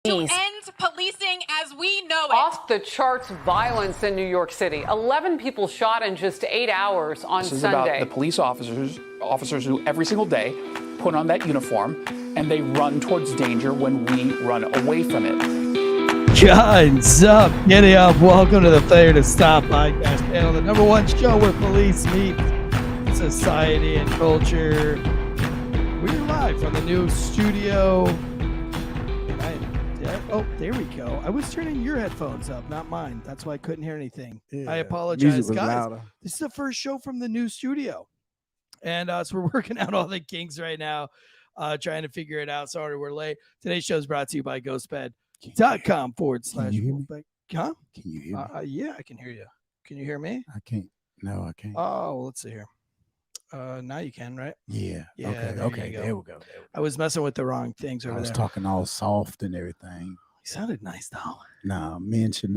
to end policing as we know it. Off the charts violence in New York City. 11 people shot in just 8 hours on Sunday. This is about the police officers who every single day put on that uniform and they run towards danger when we run away from it. Guns up, giddy up. Welcome to the Failure to Stop podcast panel, the number one show where police meet society and culture. We're live from the new studio. Oh, there we go. I was turning your headphones up, not mine. That's why I couldn't hear anything. Yeah, I apologize, guys. Louder. This is the first show from the new studio. And so we're working out all the kinks right now, trying to figure it out. Sorry, we're late. Today's show is brought to you by ghostbed.com/Wolfpack. Huh? Can you hear me? Yeah, I can hear you. Can you hear me? I can't. No, I can't. Oh, well, let's see here. Now you can, right? Yeah. Okay. There we go. I was messing with the wrong things over there. I was talking all soft and everything. You sounded nice, though. Nah, men should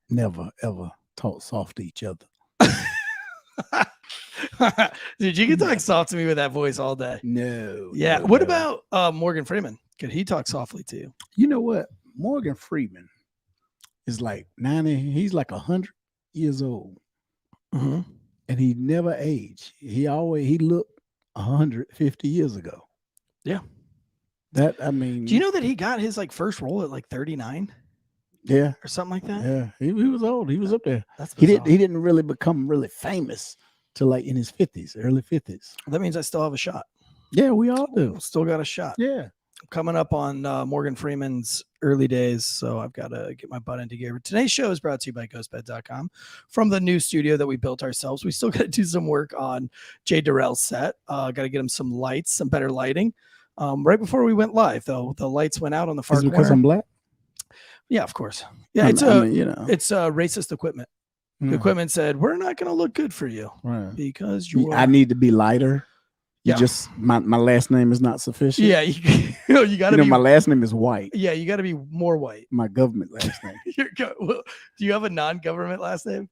never, ever talk soft to each other. Dude, you can talk soft to me with that voice all day. No. Yeah. No, what no. about Morgan Freeman? Could he talk softly to you? You know what? Morgan Freeman is like 90. He's like 100 years old. Mm-hmm. And he never aged. He looked 150 years ago. Yeah. Do you know that he got his first role at 39? Yeah. Or something like that? Yeah. He was old. He was up there. That's he didn't really become really famous till in his 50s, early 50s. That means I still have a shot. Yeah, we all do. Still got a shot. Yeah. Coming up on Morgan Freeman's early days, so I've got to get my butt into gear. Today's show is brought to you by ghostbed.com from the new studio that we built ourselves. We still got to do some work on Jay Derrell's set. Got to get him some lights, some better lighting. Right before we went live, though, the lights went out on the far corner. Because I'm black? Yeah, of course. Yeah, it's racist equipment. The equipment said, we're not going to look good for you because you I need to be lighter. You Yeah. just my last name is not sufficient. Yeah, you got to be. My last name is white. Yeah, you got to be more white. My government last name. Well, do you have a non-government last name?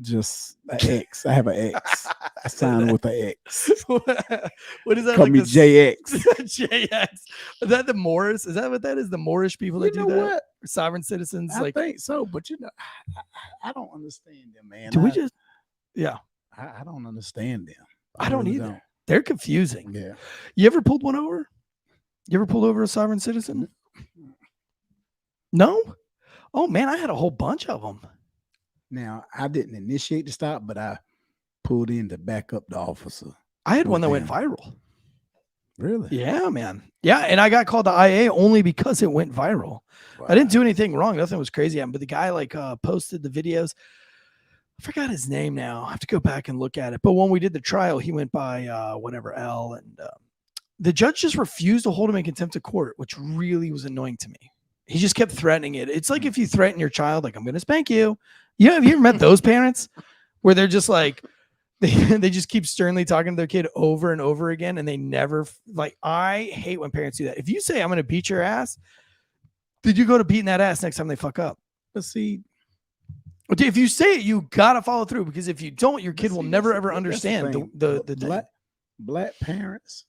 Just an X. I have an X. I signed with an X. What is that? Call me JX. JX. Is that the Moorish? Is that what that is? The Moorish people that do that? What? Sovereign citizens? I think so, but I don't understand them, man. I don't understand them. I don't really either. don't. They're confusing. Yeah. You ever pulled one over? You ever pulled over a sovereign citizen? No? Oh, man, I had a whole bunch of them. Now, I didn't initiate the stop, but I pulled in to back up the officer. I had one that went viral. Really? Yeah, man. Yeah, and I got called the IA only because it went viral. Wow. I didn't do anything wrong. Nothing was crazy. But the guy posted the videos. I forgot his name now. I have to go back and look at it. But when we did the trial, he went by L, and the judge just refused to hold him in contempt of court, which really was annoying to me. He just kept threatening it. It's like if you threaten your child, I'm going to spank you. Have you ever met those parents where they're just they just keep sternly talking to their kid over and over again, and they never I hate when parents do that. If you say I'm going to beat your ass, did you go to beating that ass next time they fuck up? But see, if you say it, you gotta follow through, because if you don't, your kid will never ever understand the black parents.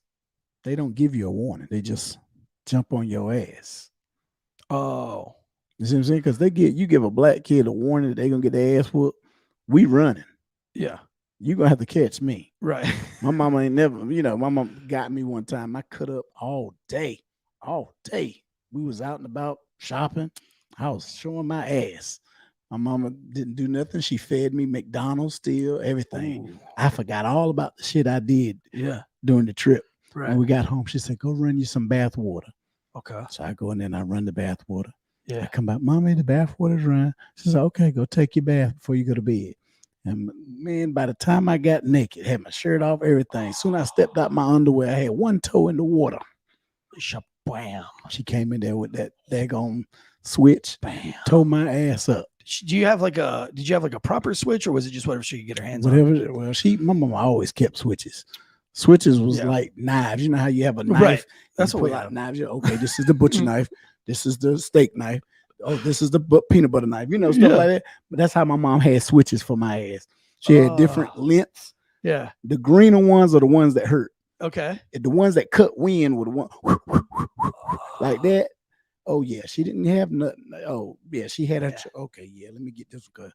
They don't give you a warning; they just jump on your ass. Oh, you see what I'm saying? Because you give a black kid a warning that they're gonna get their ass whooped. We running. Yeah, you gonna have to catch me. Right. My mama ain't never. My mom got me one time. I cut up all day. We was out and about shopping. I was showing my ass. My mama didn't do nothing. She fed me McDonald's still, everything. Ooh. I forgot all about the shit I did during the trip. Right. When we got home, she said, go run you some bath water. Okay. So I go in there and I run the bath water. Yeah. I come back, Mommy, the bath water's run. She said, okay, go take your bath before you go to bed. And man, by the time I got naked, had my shirt off, everything. Soon I stepped out my underwear. I had one toe in the water. Bam. She came in there with that daggone switch. Bam. Tore my ass up. Did you have a proper switch, or was it just whatever she could get her hands on? Whatever. Well, my mama always kept switches. Switches was like knives. You know how you have a knife? Right. That's what we have. Knives. Okay, this is the butcher knife. This is the steak knife. Oh, this is the peanut butter knife. Stuff like that. But that's how my mom had switches for my ass. She had different lengths. Yeah. The greener ones are the ones that hurt. Okay. The ones that cut wind were the one like that. Oh yeah, she didn't have nothing. Oh yeah, she had her. Yeah. Okay, yeah. Let me get this because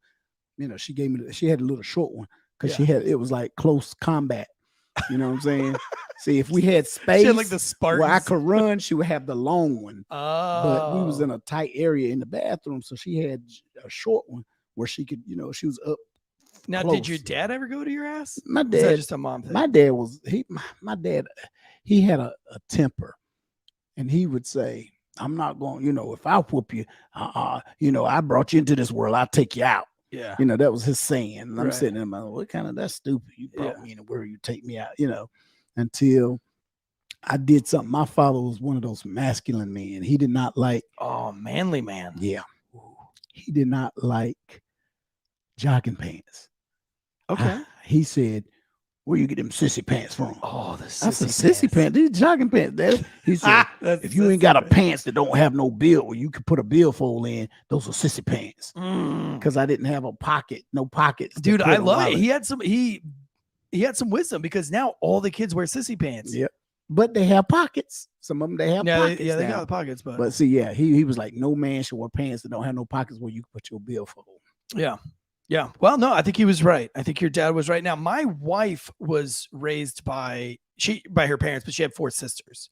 she gave me. She had a little short one because Yeah. it was like close combat. You know what I'm saying? See, if we had space, She had like the where I Spartans. could run, she would have the long one. But we was Oh. in a tight area in the bathroom, so she had a short one where she could, she was up. Now, close. did your dad ever go to your ass? My Or is that dad, just a mom thing? my dad was my dad. He had a temper, and he would say, "I'm not going. If I whoop you, I brought you into this world. I'll take you out." Yeah. That was his saying. And I'm Right. sitting there, what kind of that's stupid? You brought Yeah. me in the world, you take me out. Until I did something. My father was one of those masculine men. He did not like. Oh, manly man. Yeah, he did not like jogging pants. Okay. He said, "Where you get them sissy pants from?" Oh, the I said, sissy "Sissy pants. These jogging pants, Daddy." He said, "If you ain't got a pants that don't have no bill, or you can put a billfold in, those are sissy pants." Because I didn't have no pockets. to Dude, put I a love it. wallet. He had some wisdom because now all the kids wear sissy pants. Yep. But they have pockets. Some of them they have pockets. They now. got the pockets, But see, yeah, he was like, no man should wear pants that don't have no pockets where you can put your billfold. yeah. Yeah. Well, no, I think he was right. I think your dad was right. Now, my wife was raised by her parents, but she had 4 sisters.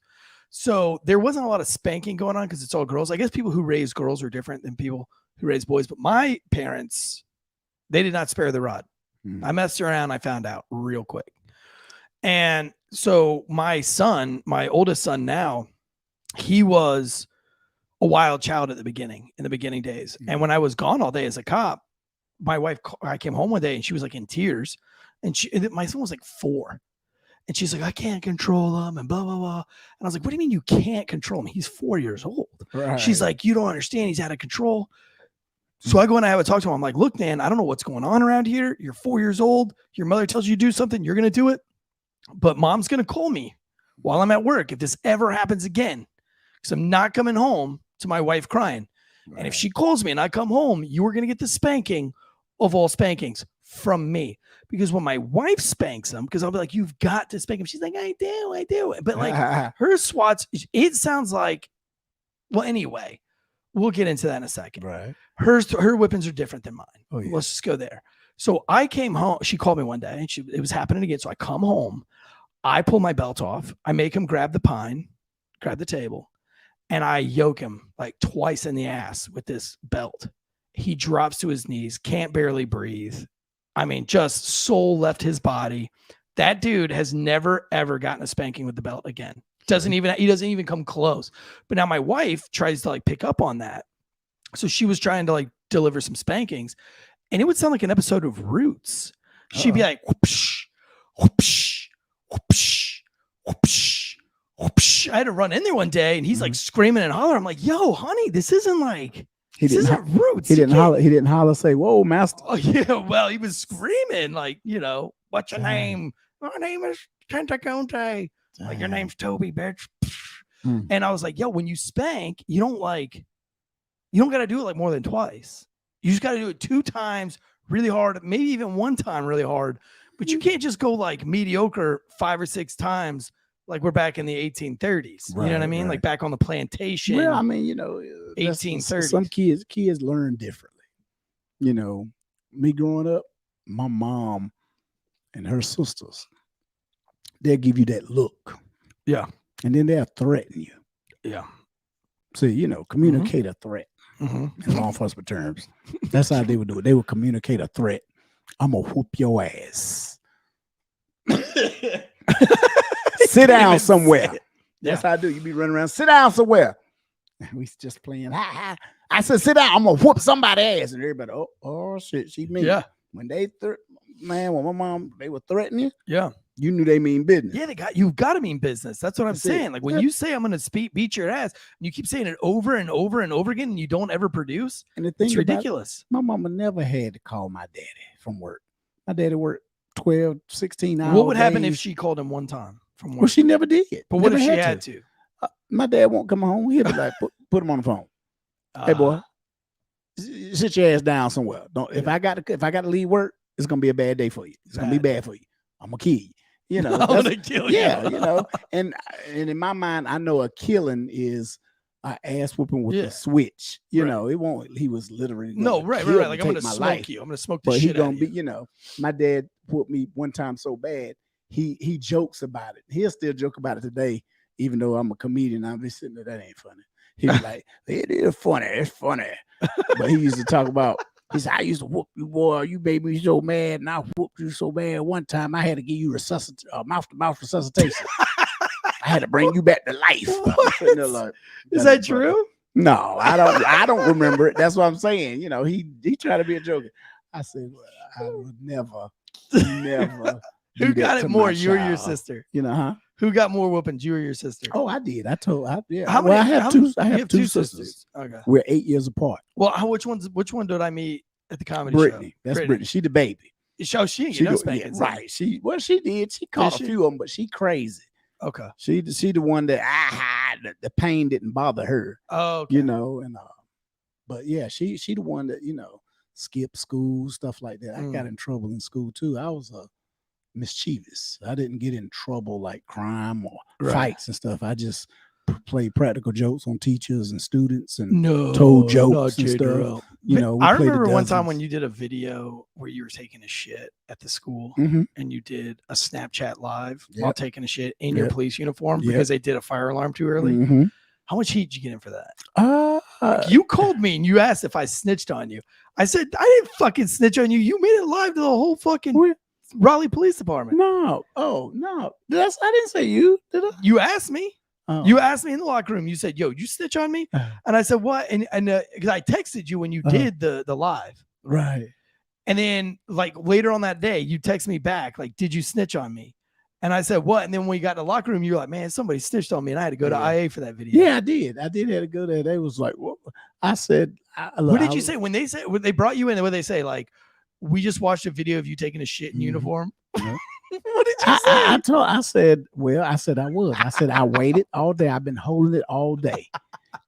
So there wasn't a lot of spanking going on because it's all girls. I guess people who raise girls are different than people who raise boys. But my parents, they did not spare the rod. I messed around. I found out real quick. And so my oldest son now, he was a wild child in the beginning days. And when I was gone all day as a cop, my wife, I came home one day and she was like in tears, and my son was like 4, and she's like, "I can't control him," and blah, blah, blah. And I was like, "What do you mean you can't control him? He's 4 years old." Right. She's like, "You don't understand. He's out of control." So I go and I have a talk to him. I'm like, "Look, man, I don't know what's going on around here. You're 4 years old. Your mother tells you to do something. You're going to do it. But mom's going to call me while I'm at work if this ever happens again, because I'm not coming home to my wife crying. Right. And if she calls me and I come home, you are going to get the spanking of all spankings from me." Because when my wife spanks him, because I'll be like, "You've got to spank him." She's like, I do. But like her swats, it sounds like, well, anyway, we'll get into that in a second. Right. Her whippings are different than mine. Oh, yeah. Let's just go there. So I came home. She called me one day and it was happening again. So I come home, I pull my belt off. I make him grab the table, and I yoke him like twice in the ass with this belt. He drops to his knees, can't barely breathe. I mean, just soul left his body. That dude has never, ever gotten a spanking with the belt again. He doesn't even come close. But now my wife tries to like pick up on that. So she was trying to like deliver some spankings, and it would sound like an episode of Roots. She'd be like, whoopsh, whoopsh, whoopsh, whoopsh, whoopsh. I had to run in there one day, and he's like screaming and hollering. I'm like, "Yo, honey, this isn't like, this isn't Roots." He didn't holler, say, "Whoa, master." Oh yeah, well, he was screaming like, "What's your name?" "My name is Tentaconte." Like, "Your name's Toby, bitch." And I was like, "Yo, when you spank, you don't got to do it like more than twice. You just got to do it 2 times really hard, maybe even 1 time really hard. But you can't just go like mediocre 5 or 6 times like we're back in the 1830s. You know what I mean? Right. Like back on the plantation. Well, I mean, 1830s. Some kids learn differently. Me growing up, my mom and her sisters, they'll give you that look. Yeah. And then they'll threaten you. Yeah. So, communicate a threat in law enforcement terms. That's how they would do it. They would communicate a threat. "I'm going to whoop your ass." Sit down somewhere. That's how I do. You be running around. "Sit down somewhere." We just playing. Ha, ha. I said, "Sit down. I'm going to whoop somebody's ass." And everybody, oh shit, she mean. Yeah. When when my mom, they would threaten you. Yeah. You knew they mean business. Yeah, you've got to mean business. That's what I'm saying. Like when you say "I'm going to beat your ass," and you keep saying it over and over and over again, and you don't ever produce, and the thing it's ridiculous. My mama never had to call my daddy from work. My daddy worked 12, 16 hours. What would happen if she called him one time from work? Well, she never did. But what if she had to? My dad won't come home. He'll be like, put him on the phone. "Hey, boy, sit your ass down somewhere. If I got to leave work, it's gonna be a bad day for you. It's gonna be bad for you. I'm gonna kill you." I'm gonna kill you. Yeah, and in my mind, I know a killing is an ass whooping with Yeah. the switch. You Right. know, it won't. He was literally No, gonna right. kill Like I'm take gonna my smoke life. you. I'm gonna smoke the But he shit out gonna of be. you. You know, my dad whooped me one time so bad. He jokes about it. He'll still joke about it today, even though I'm a comedian. I'll be sitting there. That ain't funny. He was like, it is funny. It's funny. But he used to talk about. He said, I used to whoop you, boy. You made me so mad, and I whooped you so bad. One time, I had to give you mouth-to-mouth resuscitation. I had to bring you back to life. I'm sitting there like, Is that true? No, I don't remember it. That's what I'm saying. You know, he tried to be a joker. I said, well, I would never. Who do got that it to more, my you or your child. sister? You know, huh? Who got more whoopings, you or your sister? Oh, I did. I yeah. How Well, many? I have two. I have two sisters. sisters. Okay. We're 8 years apart. Well, which one did I meet at the comedy Brittany. show? That's Brittany. She the baby. She didn't She get no do- yeah, spankings. right. She did. She caught a she? few of them, but she crazy. Okay. She the one that the pain didn't bother her. Oh, okay. You know, and but yeah, she the one that, you know, skipped school, stuff like that. I got in trouble in school too. I was mischievous. I didn't get in trouble like crime or fights and stuff. I just played practical jokes on teachers and students and told jokes and stuff. You know, I remember one time when you did a video where you were taking a shit at the school and you did a Snapchat live while taking a shit in your police uniform because they did a fire alarm too early. How much heat did you get in for that? You called me and you asked if I snitched on you. I said, I didn't fucking snitch on you. You made it live to the whole fucking Raleigh Police Department. No. Oh, no. I didn't say you. Did I? You asked me. Oh. You asked me in the locker room. You said, yo, you snitch on me? And I said, what? And because I texted you when you did the live. Right. And then like later on that day, you text me back, like, did you snitch on me? And I said, what? And then when we got in the locker room, you're like, man, somebody snitched on me. And I had to go to IA for that video. Yeah, I did. I did have to go there. They was like, what? I said, what did you say? When they brought you in, what did they say? Like, we just watched a video of you taking a shit in uniform. What did you say? I said, I said, I waited all day. I've been holding it all day.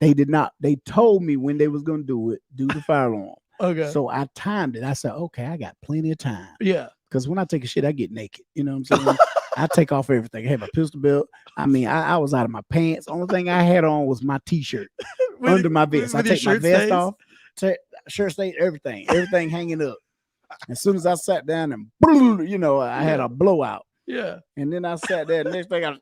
They did not. They told me when they was going to do the fire alarm. Okay. So I timed it. I said, okay, I got plenty of time. Yeah. Because when I take a shit, I get naked. You know what I'm saying? I take off everything. I have a pistol belt. I mean, I was out of my pants. Only thing I had on was my t-shirt under my vest. I take my vest off, shirt stayed, everything hanging up. As soon as I sat down and, you know, I had a blowout. Yeah. And then I sat there. The next thing I was,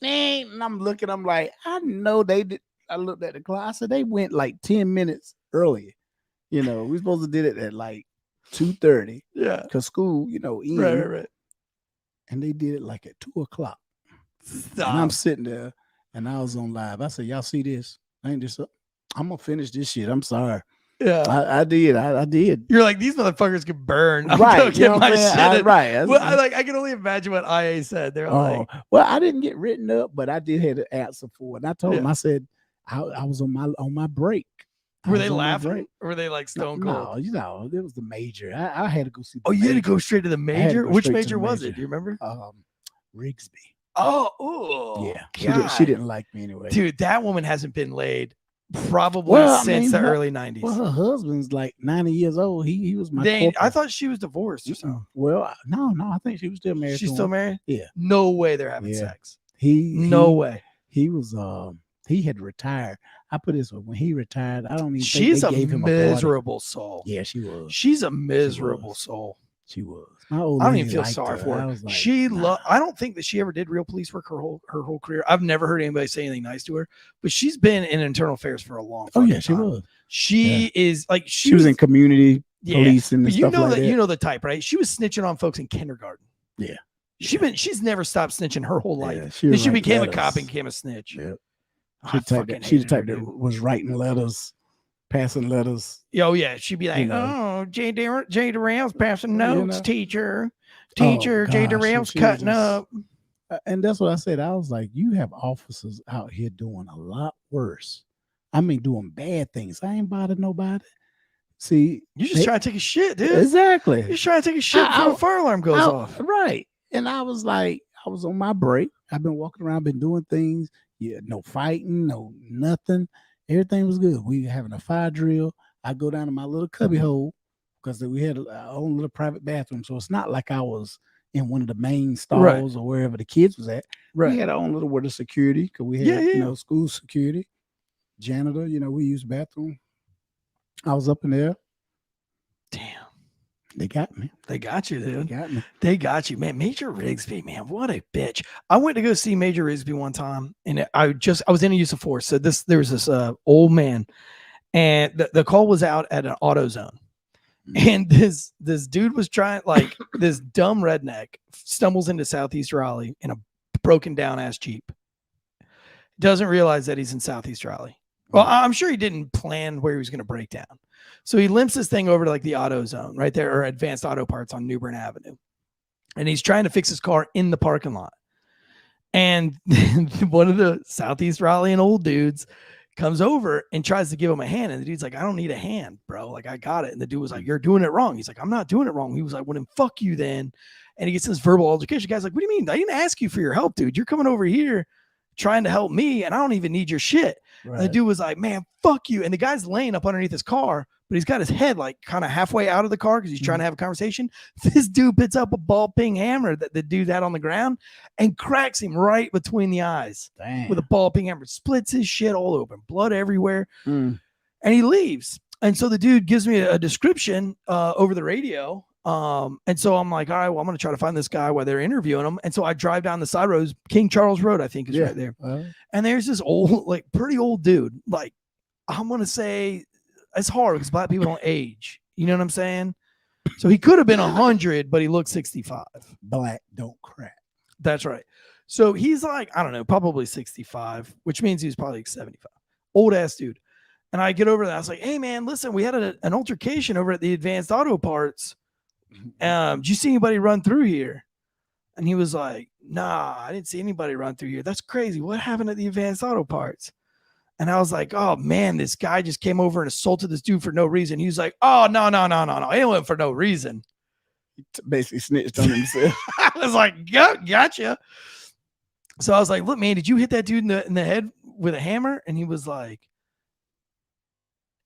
and I'm looking, I'm like, I know they did. I looked at the clock. I said, they went like 10 minutes earlier. You know, we supposed to did it at like 2:30. Yeah. Because school, you know, Right. And they did it like at 2:00. Stop. And I'm sitting there and I was on live. I said, y'all see this? Ain't this up? I'm gonna finish this shit. I'm sorry. Yeah. I did. I did. You're like, these motherfuckers can burn. I'm Right. gonna get my shit. Right. Well, I can only imagine what IA said. They're like, well, I didn't get written up, but I did have to answer for it. And I told them, I said, I was on my break. Were they laughing? Or were they like stone cold? No, you know, it was the major. I had to go see. You had to go straight to the major? Which straight to major the was major. it? Do you remember? Rigsby. Oh, yeah. She didn't like me anyway. Dude, that woman hasn't been laid probably since the early 90s. Well, her husband's like 90 years old. He was my. I thought she was divorced or something. Well, no, I think she was still married. She's still married? Yeah. No way they're having sex. No way. He was he had retired. I put this when he retired. I don't even. She's think they a gave him miserable soul. Yeah, she was. She's a miserable soul. She was. I don't even feel sorry for her. Like, I don't think that she ever did real police work her whole career. I've never heard anybody say anything nice to her, but she's been in internal affairs for a long time. Oh yeah, she was. She is like she was in community policing and stuff like that. You know the type, right? She was snitching on folks in kindergarten. Yeah. She's never stopped snitching her whole life. Yeah, she became a cop and became a snitch. Yeah. She the type that was writing letters, passing letters. Oh yeah, she'd be like, "Oh, Jay Derrell's passing notes, teacher. Jay Derrell's cutting up." And that's what I said. I was like, "You have officers out here doing a lot worse. I mean, doing bad things. I ain't bothered nobody. See, you just try to take a shit, dude. Exactly. You just try to take a shit before the fire alarm goes off, right?" And I was like, I was on my break. I've been walking around, been doing things. Yeah, no fighting, no nothing. Everything was good. We were having a fire drill. I go down to my little cubby hole because we had our own little private bathroom. So it's not like I was in one of the main stalls or wherever the kids was at. Right. We had our own little word of security because we had, you know, school security. janitor. We use bathroom. I was up in there. Damn. They got me. They got you, dude. They got me. They got you, man. Major Rigsby, man, what a bitch. I went to go see Major Rigsby one time, and I was in a use of force. So there was this old man, and the call was out at an AutoZone, and this dude was trying, like, this dumb redneck stumbles into Southeast Raleigh in a broken down ass Jeep. Doesn't realize that he's in Southeast Raleigh. Well, I'm sure he didn't plan where he was going to break down. So he limps this thing over to like the AutoZone right there, or Advanced Auto Parts on New Bern Avenue. And he's trying to fix his car in the parking lot. And one of the Southeast Raleigh old dudes comes over and tries to give him a hand. And the dude's like, I don't need a hand, bro. Like, I got it. And the dude was like, you're doing it wrong. He's like, I'm not doing it wrong. He was like, well, then fuck you then. And he gets this verbal altercation. The guy's like, what do you mean? I didn't ask you for your help, dude. You're coming over here trying to help me, and I don't even need your shit. Right. And the dude was like, man, fuck you. And the guy's laying up underneath his car, but he's got his head like kind of halfway out of the car because he's trying to have a conversation. This dude picks up a ball ping hammer that the dude had on the ground and cracks him right between the eyes. Damn. With a ball ping hammer. Splits his shit all open, blood everywhere. And he leaves. And so the dude gives me a description over the radio. And so I'm like, all right, well, I'm going to try to find this guy while they're interviewing him. And so I drive down the side roads. King Charles Road, I think, is right there. And there's this old, like, pretty old dude. Like, I'm going to say it's hard because black people don't age. You know what I'm saying? So he could have been 100, but he looked 65. Black don't crack. That's right. So he's like, I don't know, probably 65, which means he's probably like 75. Old ass dude. And I get over there. I was like, hey, man, listen, we had an altercation over at the Advanced Auto Parts. Did you see anybody run through here? And he was like, nah, I didn't see anybody run through here. That's crazy. What happened at the Advanced Auto Parts? And I was like, oh man, this guy just came over and assaulted this dude for no reason. He was like, oh, no. It went for no reason. He basically snitched on himself. I was like, gotcha. So I was like, look, man, did you hit that dude in the head with a hammer? And he was like,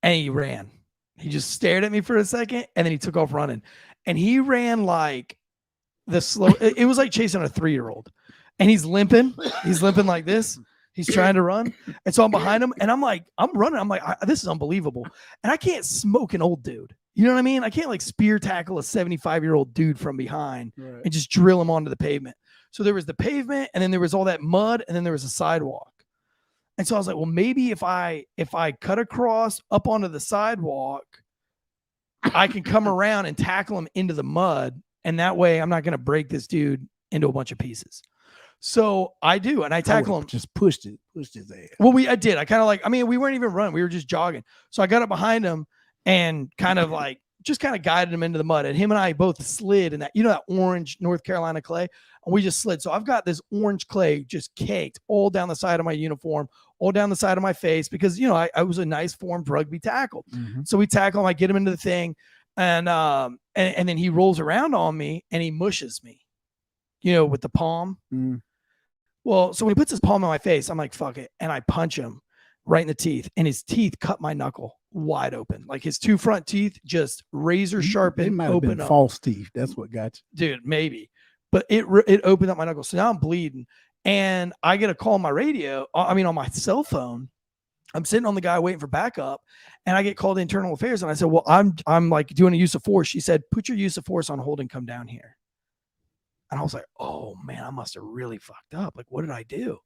and he ran. He just stared at me for a second and then he took off running. And he ran like the slow. It was like chasing a 3-year-old. And he's limping. He's limping like this. He's trying to run. And so I'm behind him and I'm like, I'm running. I'm like, this is unbelievable. And I can't smoke an old dude. You know what I mean? I can't like spear tackle a 75-year-old dude from behind and just drill him onto the pavement. So there was the pavement and then there was all that mud and then there was a sidewalk. And so I was like, well, maybe if I cut across up onto the sidewalk, I can come around and tackle him into the mud. And that way I'm not going to break this dude into a bunch of pieces. So I do. And I tackle him. Just pushed his ass. Well, I did. I kind of like, I mean, we weren't even running. We were just jogging. So I got up behind him and kind of like, just kind of guided him into the mud. And him and I both slid in that, that orange North Carolina clay. And we just slid. So I've got this orange clay just caked all down the side of my uniform, all down the side of my face, because, I was a nice formed rugby tackle. So we tackle him. I get him into the thing. And then he rolls around on me and he mushes me, with the palm. Well, so when he puts his palm on my face, I'm like, fuck it. And I punch him right in the teeth. And his teeth cut my knuckle wide open. Like his 2 front teeth just razor sharp and open up. False teeth. That's what got you. Dude, maybe. But it opened up my knuckle. So now I'm bleeding. And I get a call on my radio. On my cell phone. I'm sitting on the guy waiting for backup. And I get called to internal affairs. And I said, well, I'm like doing a use of force. She said, put your use of force on hold and come down here. And I was like, oh man, I must have really fucked up. Like, what did I do?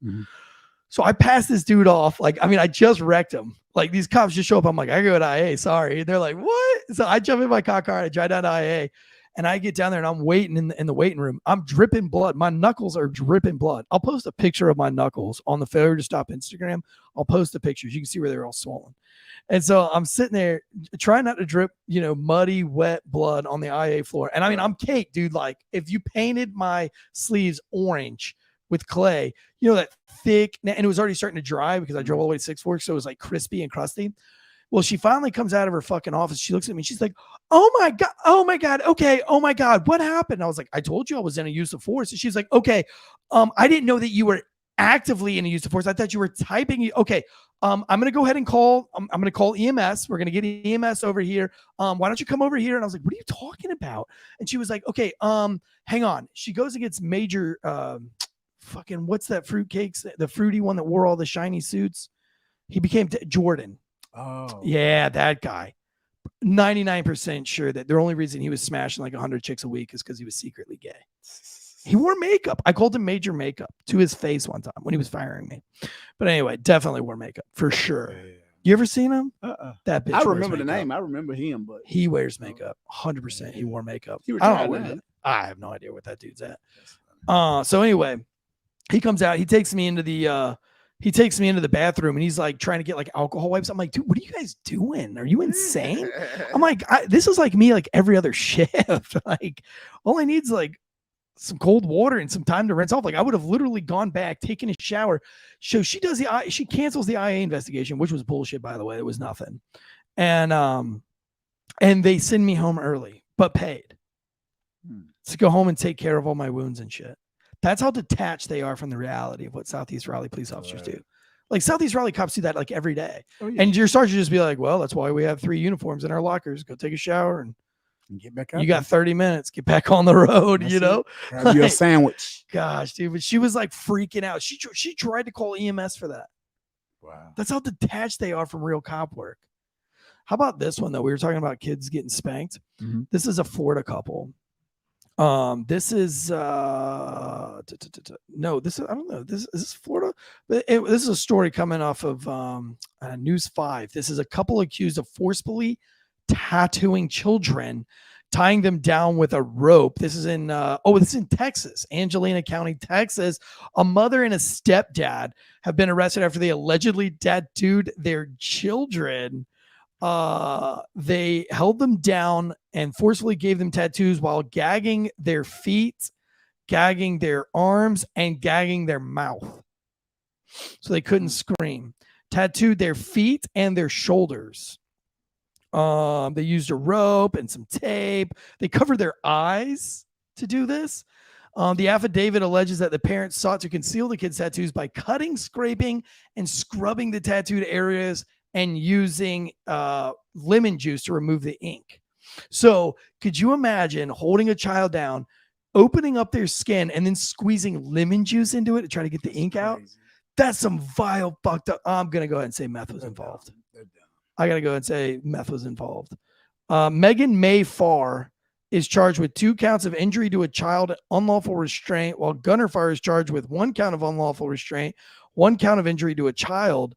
So I passed this dude off. Like, I just wrecked him. Like these cops just show up. I'm like, I go to IA. Sorry. They're like, what? So I jump in my cop car. I drive down to IA and I get down there and I'm waiting in the waiting room. I'm dripping blood. My knuckles are dripping blood. I'll post a picture of my knuckles on the Failure to Stop Instagram. I'll post the pictures. You can see where they're all swollen. And so I'm sitting there trying not to drip, muddy, wet blood on the IA floor. And I'm caked, dude. Like if you painted my sleeves orange with clay, that thick, and it was already starting to dry because I drove all the way to 6 Forks. So it was like crispy and crusty. Well, she finally comes out of her fucking office. She looks at me. She's like, oh my God. Okay. Oh my God. What happened? I was like, I told you I was in a use of force. And she's like, okay. I didn't know that you were actively in a use of force. I thought you were typing. Okay. I'm going to go ahead and call, I'm going to call EMS. We're going to get EMS over here. Why don't you come over here? And I was like, what are you talking about? And she was like, okay, hang on. She goes and gets Major, what's that fruit cakes? The fruity one that wore all the shiny suits. He became Jordan. Oh, Yeah, that guy. 99% sure that the only reason he was smashing like 100 chicks a week is because he was secretly gay. He wore makeup. I called him Major Makeup to his face one time when he was firing me. But anyway, definitely wore makeup for sure. yeah. You ever seen him? That bitch. I wears remember the makeup. name. I remember him, but He wears makeup. 100%. He wore makeup. He I retired don't know now. where I have no idea what that dude's at. So anyway, he comes out. He takes me into the bathroom and he's like trying to get like alcohol wipes. I'm like, dude, what are you guys doing? Are you insane? I'm like, this is like me like every other shift. Like, all I need is like some cold water and some time to rinse off. Like, I would have literally gone back, taken a shower. So she cancels the IA investigation, which was bullshit, by the way. It was nothing. And they send me home early, but paid to go home and take care of all my wounds and shit. That's how detached they are from the reality of what Southeast Raleigh police officers do. Like Southeast Raleigh cops do that like every day. Oh, yeah. And your sergeant just be like, well, that's why we have 3 uniforms in our lockers. Go take a shower and get back out. You got 30 minutes. Get back on the road, That's you know? Have you a sandwich. Gosh, dude. But she was like freaking out. She tried to call EMS for that. Wow. That's how detached they are from real cop work. How about this one, though? We were talking about kids getting spanked. Mm-hmm. This is a Florida couple. This is I don't know. Is this Florida? This is a story coming off of News 5. This is a couple accused of forcefully tattooing children, tying them down with a rope. This is in Texas, Angelina County, Texas. A mother and a stepdad have been arrested after they allegedly tattooed their children. They held them down and forcefully gave them tattoos while gagging their feet, gagging their arms, and gagging their mouth. So they couldn't scream. Tattooed their feet and their shoulders. They used a rope and some tape. They covered their eyes to do this. The affidavit alleges that the parents sought to conceal the kids' tattoos by cutting, scraping, and scrubbing the tattooed areas and using lemon juice to remove the ink. So could you imagine holding a child down, opening up their skin, and then squeezing lemon juice into it to try to get the ink out? That's some vile fucked up. I'm going to go ahead and say meth was involved. I got to go ahead and say meth was involved. Megan May Farr is charged with 2 counts of injury to a child, unlawful restraint, while Gunner Farr is charged with 1 count of unlawful restraint, 1 count of injury to a child.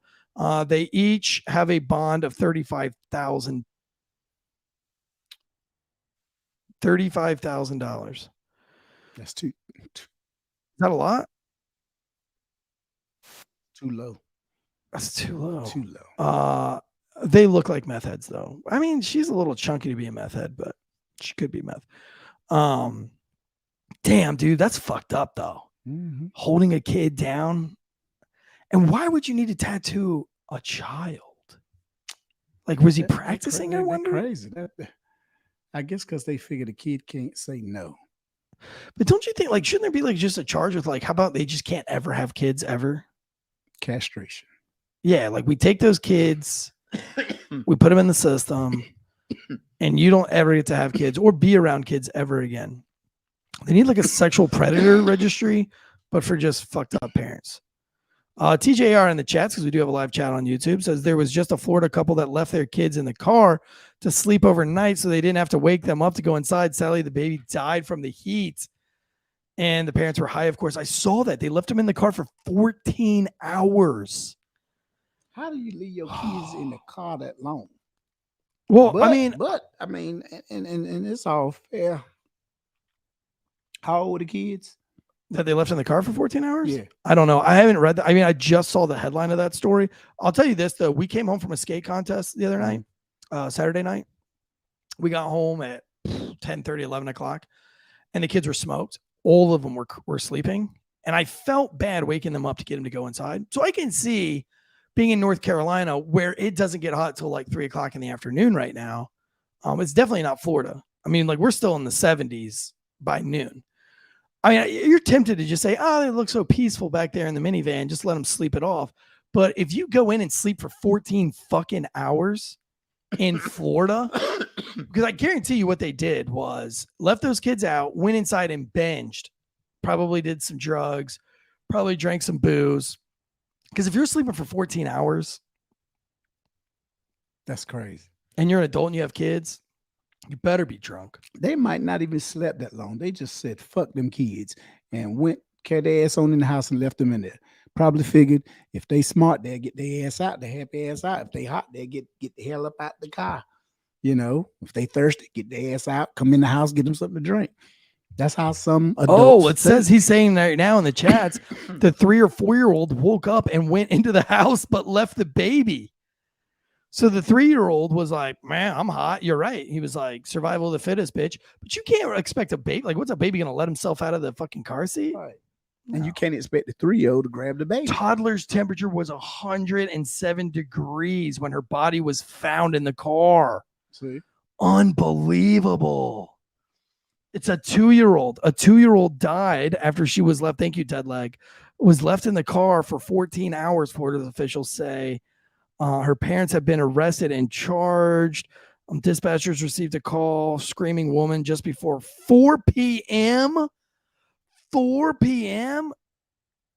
They each have a bond of $35,000. That's too. Is that a lot? Too low. That's too low. Too low. They look like meth heads, though. I mean, she's a little chunky to be a meth head, but she could be meth. Damn, dude, that's fucked up, though. Mm-hmm. Holding a kid down. And why would you need to tattoo a child? Like, was he practicing? I wonder. Crazy. I guess because they figure the kid can't say no. But don't you think, like, shouldn't there be like just a charge with like, how about they just can't ever have kids ever? Castration. Yeah, like we take those kids, we put them in the system, and you don't ever get to have kids or be around kids ever again. They need like a sexual predator registry, but for just fucked up parents. TJR in the chats, because we do have a live chat on YouTube, says there was just a Florida couple that left their kids in the car to sleep overnight so they didn't have to wake them up to go inside. Sadly, the baby died from the heat. And the parents were high, of course. I saw that. They left them in the car for 14 hours. How do you leave your kids in the car that long? Well, and it's all fair. How old were the kids? That they left in the car for 14 hours? Yeah. I don't know. I haven't read that. I mean, I just saw the headline of that story. I'll tell you this, though. We came home from a skate contest the other night, Saturday night. We got home at 10:30, 11 o'clock, and the kids were smoked. All of them were sleeping, and I felt bad waking them up to get them to go inside. So I can see being in North Carolina where it doesn't get hot till like 3 o'clock in the afternoon right now. It's definitely not Florida. I mean, like we're still in the 70s by noon. I mean, you're tempted to just say, oh, they look so peaceful back there in the minivan. Just let them sleep it off. But if you go in and sleep for 14 fucking hours in Florida, because I guarantee you what they did was left those kids out, went inside and binged, probably did some drugs, probably drank some booze. Because if you're sleeping for 14 hours That's crazy. And you're an adult and you have kids, you better be drunk. They might not even slept that long. They just said, fuck them kids, and went, carried their ass on in the house and left them in there. Probably figured if they smart, they'll get their ass out, their happy ass out. If they hot, they'll get the hell up out the car. You know, if they thirsty, get their ass out, come in the house, get them something to drink. That's how some adults it says he's saying right now in the chats, the 3 or 4-year-old woke up and went into the house but left the baby. So the 3-year-old was like, man, I'm hot. You're right. He was like, survival of the fittest, bitch. But you can't expect a baby. Like, what's a baby going to let himself out of the fucking car seat? Right. And you can't expect the 3-year-old to grab the baby. Toddler's temperature was 107 degrees when her body was found in the car. See? Unbelievable. It's a 2-year-old. A 2-year-old died after she was left. Thank you, Ted Leg. Was left in the car for 14 hours, Florida officials say. Her parents have been arrested and charged. Dispatchers received a call, screaming woman just before 4 p.m. 4 p.m.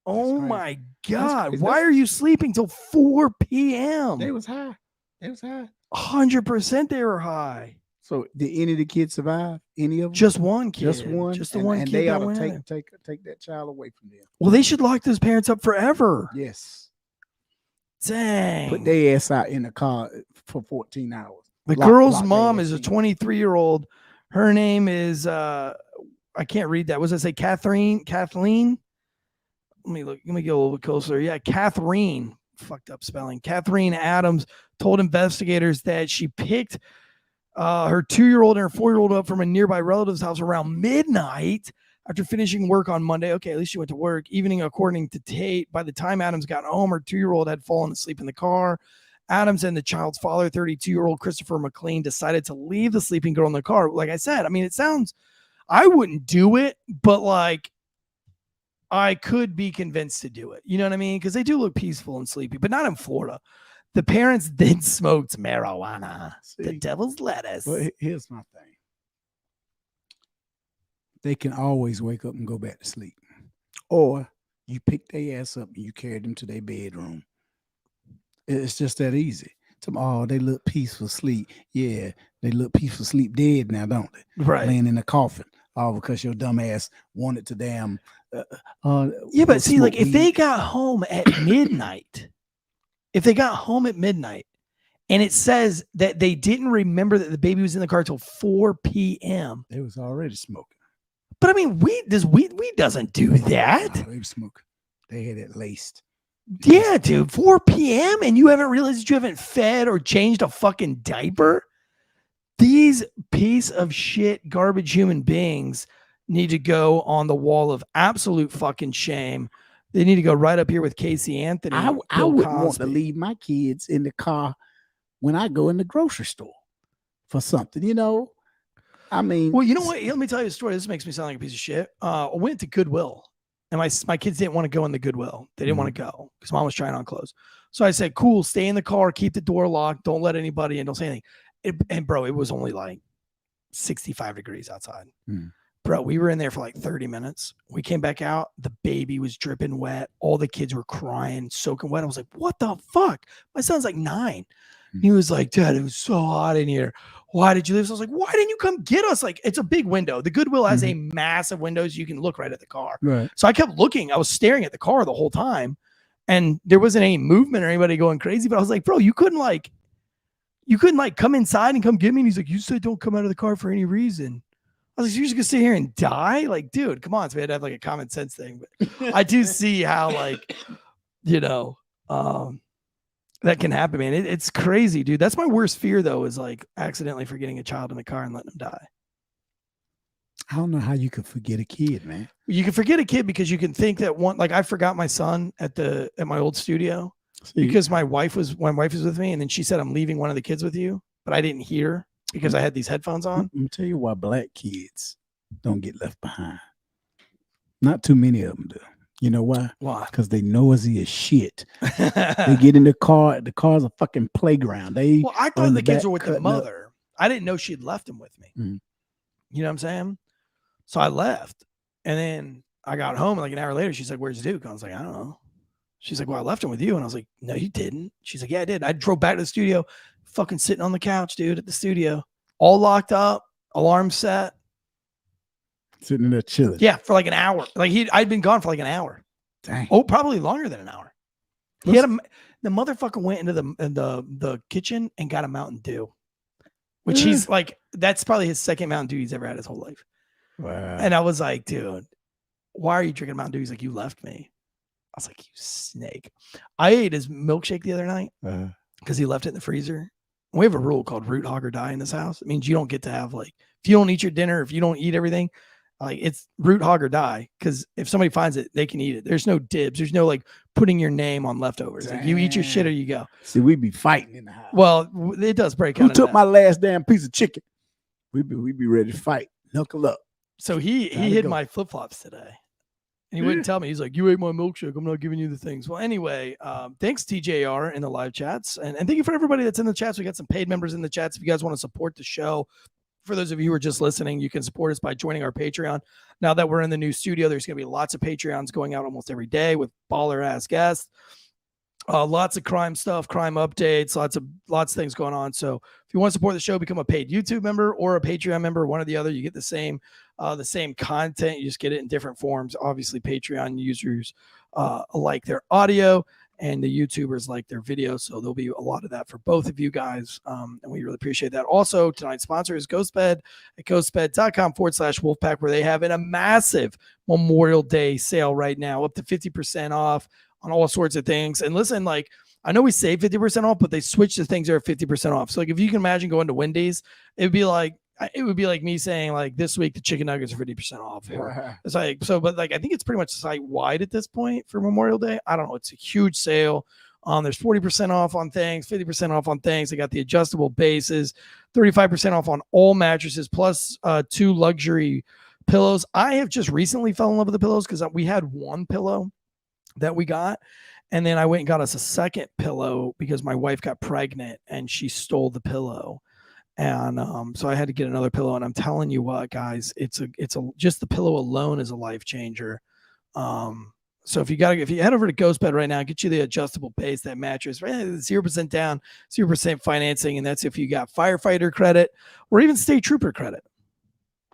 Oh my God. Why are you sleeping till 4 p.m.? They was high. They was high. 100% they were high. So did any of the kids survive? Any of them? Just one kid. Just one. Just the one and kid. they that ought went to in. take that child away from them. Well, they should lock those parents up forever. Yes. Dang. Put their ass out in the car for 14 hours. The girl's mom is a 23-year-old. Her name is I can't read that. Was it say Kathleen? Let me look. Let me get a little bit closer. Yeah, Catherine. Fucked up spelling. Catherine Adams told investigators that she picked her 2-year-old and her 4-year-old up from a nearby relative's house around midnight after finishing work on Monday. Okay, at least she went to work. Evening, according to Tate. By the time Adams got home, her 2-year-old had fallen asleep in the car. Adams and the child's father, 32-year-old Christopher McLean, decided to leave the sleeping girl in the car. Like I said, I mean, it sounds, I wouldn't do it, but like, I could be convinced to do it. You know what I mean? Because they do look peaceful and sleepy, but not in Florida. The parents then smoked marijuana. See, the devil's lettuce. Well, here's my thing. They can always wake up and go back to sleep. Or you pick their ass up and you carry them to their bedroom. It's just that easy. Oh, they look peaceful sleep. Yeah, they look peaceful sleep dead now, don't they? Right. Laying in a coffin. All because your dumb ass wanted to damn. Yeah, but see, like, if they got home at midnight, and it says that they didn't remember that the baby was in the car till 4 p.m. They was already smoking. But I mean, weed doesn't do that. No, they were smoking. They had it laced. Yeah, dude, 4 p.m. and you haven't realized that you haven't fed or changed a fucking diaper? These piece of shit garbage human beings need to go on the wall of absolute fucking shame. They need to go right up here with Casey Anthony. I wouldn't want to leave my kids in the car when I go in the grocery store for something, you know? I mean, well, you know what? Let me tell you a story. This makes me sound like a piece of shit. I went to Goodwill, and my kids didn't want to go in the Goodwill. They didn't want to go because mom was trying on clothes. So I said, cool, stay in the car, keep the door locked, don't let anybody in, don't say anything. And bro, it was only like 65 degrees outside. Bro, we were in there for like 30 minutes. We came back out. The baby was dripping wet. All the kids were crying, soaking wet. I was like, what the fuck? My son's like 9. He was like, Dad, it was so hot in here. Why did you leave? So I was like, why didn't you come get us? Like, it's a big window. The Goodwill has a massive window so you can look right at the car. Right. So I kept looking. I was staring at the car the whole time. And there wasn't any movement or anybody going crazy. But I was like, bro, you couldn't come inside and come get me. And he's like, you said don't come out of the car for any reason. I was like, you're just gonna sit here and die? Like, dude, come on. So we had to have like a common sense thing. But I do see how, like, you know, that can happen, man. It's crazy, dude. That's my worst fear, though, is like accidentally forgetting a child in the car and letting them die. I don't know how you could forget a kid, man. You can forget a kid because you can think that one, like I forgot my son at my old studio because my wife was with me, and then she said, I'm leaving one of the kids with you, but I didn't hear because I had these headphones on. Let me tell you why black kids don't get left behind. Not too many of them do. You know why? Why? Because they noisy as shit. They get in the car. The car's a fucking playground. I thought the kids were with the mother. I didn't know she'd left them with me. You know what I'm saying? So I left, and then I got home. Like an hour later, she's like, "Where's Duke?" I was like, "I don't know." She's like, well, I left him with you. And I was like, no, you didn't. She's like, yeah, I did. I drove back to the studio, fucking sitting on the couch, dude, at the studio, all locked up, alarm set. Sitting there chilling. Yeah, for like an hour. Like I'd been gone for like an hour. Dang. Oh, probably longer than an hour. The motherfucker went into the kitchen and got a Mountain Dew, which he's like, that's probably his second Mountain Dew he's ever had his whole life. Wow. And I was like, dude, why are you drinking Mountain Dew? He's like, you left me. I was like, you snake. I ate his milkshake the other night because he left it in the freezer. We have a rule called root hog or die in this house. It means you don't get to have like, if you don't eat your dinner, if you don't eat everything, like it's root hog or die. Because if somebody finds it, they can eat it. There's no dibs. There's no like putting your name on leftovers. Like you eat your shit or you go. See, we be fighting in the house. Well, it does break out. Who took my last damn piece of chicken? We be ready to fight. Knuckle up. So he hid my flip flops today. And he wouldn't tell me. He's like, you ate my milkshake. I'm not giving you the things. Well, anyway, thanks TJR in the live chats. And thank you for everybody that's in the chats. We got some paid members in the chats. If you guys want to support the show, for those of you who are just listening, you can support us by joining our Patreon. Now that we're in the new studio, there's going to be lots of Patreons going out almost every day with baller-ass guests. Lots of crime stuff, crime updates, lots of things going on. So if you want to support the show, become a paid YouTube member or a Patreon member, one or the other. You get the same content. You just get it in different forms. Obviously, Patreon users like their audio, and the YouTubers like their video. So there'll be a lot of that for both of you guys. And we really appreciate that. Also, tonight's sponsor is GhostBed at ghostbed.com/Wolfpack, where they have a massive Memorial Day sale right now, up to 50% off on all sorts of things. And listen, like, I know we say 50% off, but they switch the things that are 50% off. So like, if you can imagine going to Wendy's, it would be like me saying like this week, the chicken nuggets are 50% off. It's like, so, but like, I think it's pretty much site wide at this point for Memorial Day. I don't know. It's a huge sale. There's 40% off on things, 50% off on things. They got the adjustable bases, 35% off on all mattresses, plus 2 luxury pillows. I have just recently fell in love with the pillows because we had one pillow that we got. And then I went and got us a second pillow because my wife got pregnant and she stole the pillow. And so I had to get another pillow. And I'm telling you what, guys, it's just the pillow alone is a life changer. So if you head over to GhostBed right now, get you the adjustable base, that mattress, right? 0% down, 0% financing. And that's if you got firefighter credit or even state trooper credit.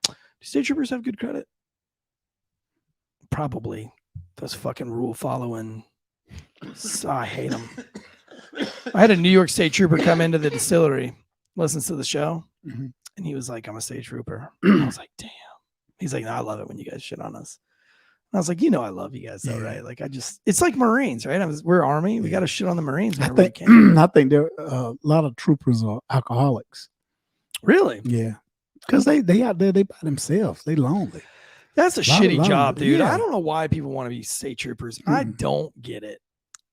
Do state troopers have good credit? Probably. Those fucking rule following. I hate them. I had a New York State trooper come into the distillery, listens to the show, and he was like, I'm a state trooper. I was like, damn. He's like, no, I love it when you guys shit on us. And I was like, I love you guys though, right? Like, it's like Marines, right? We're Army. We got to shit on the Marines. I think there a lot of troopers are alcoholics. Really? Yeah. Because they out there, they by themselves. They lonely. That's a shitty job, dude. Yeah. I don't know why people want to be state troopers. I don't get it.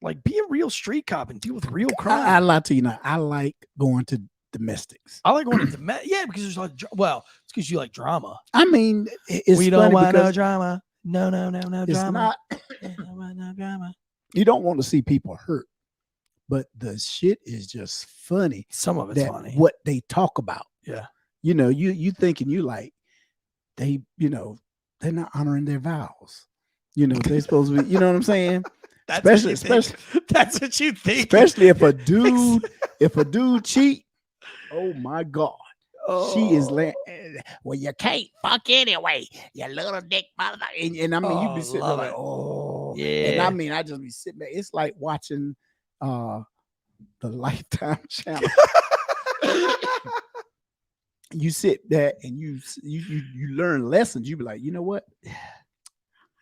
Like, be a real street cop and deal with real crime. I lie to you now. I like going to domestics. I like going to because there's like, it's because you like drama. I mean, it's we don't want no drama. No it's drama. No drama. You don't want to see people hurt, but the shit is just funny. Some of it's funny. What they talk about. Yeah. You thinking you like they, they're not honoring their vows. They're supposed to be, you know what I'm saying? Especially that's what you think. Especially if a dude cheat, oh my God. She is well, you can't fuck anyway, you little dick motherfucker. And I mean, you be sitting there like, yeah. And I mean, I just be sitting there. It's like watching the Lifetime channel. You sit there and you learn lessons. You be like, you know what?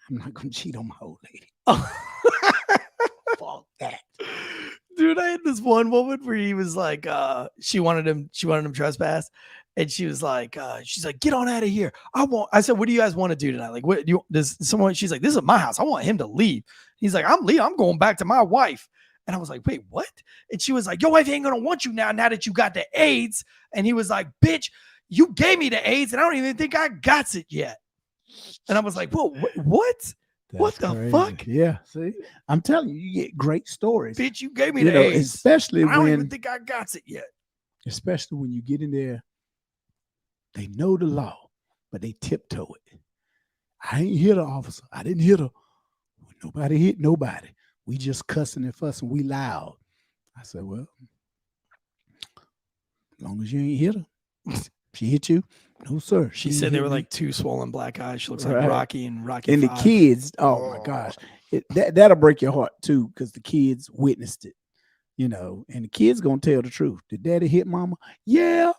I'm not gonna cheat on my old lady. Fuck that. Dude, I had this one woman where he was like, she wanted him trespass, and she was like, she's like, get on out of here. I said, what do you guys want to do tonight? Like, what do you she's like, this is my house. I want him to leave. He's like, I'm leaving. I'm going back to my wife. And I was like, wait, what? And she was like, your wife ain't gonna want you now that you got the AIDS. And he was like, bitch, you gave me the AIDS, and I don't even think I got it yet. And I was like, whoa, what? That's what the crazy. fuck? Yeah, see, I'm telling you, you get great stories. Bitch, you gave me the AIDS. Especially I don't even think I got it yet. Especially when you get in there, they know the law, but they tiptoe it. I ain't hit the officer. I didn't hit her. Nobody hit nobody. We just cussing and fussing. We loud. I said, well, as long as you ain't hit her. She hit you? No, sir. She said they were like two swollen black eyes. She looks like Right. Rocky and Rocky And the 5. kids, oh my gosh. That'll break your heart too, because the kids witnessed it, you know, and the kids gonna tell the truth. Did daddy hit mama? Yeah.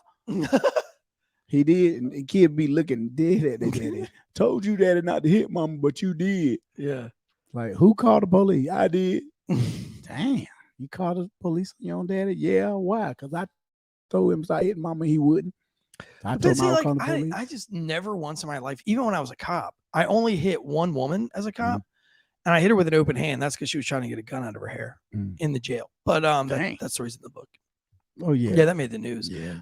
He did. And the kid be looking dead at their daddy. Told you daddy not to hit mama, but you did. Yeah. Like, who called the police? I did. Damn. You called the police on your own daddy? Yeah. Why? Because I told him stop hitting mama, he wouldn't. I But told see, him I would like, call the police. I just never once in my life, even when I was a cop, I only hit one woman as a cop, and I hit her with an open hand. That's because she was trying to get a gun out of her hair in the jail. But that story's in the book. Oh yeah. Yeah, that made the news. Yeah.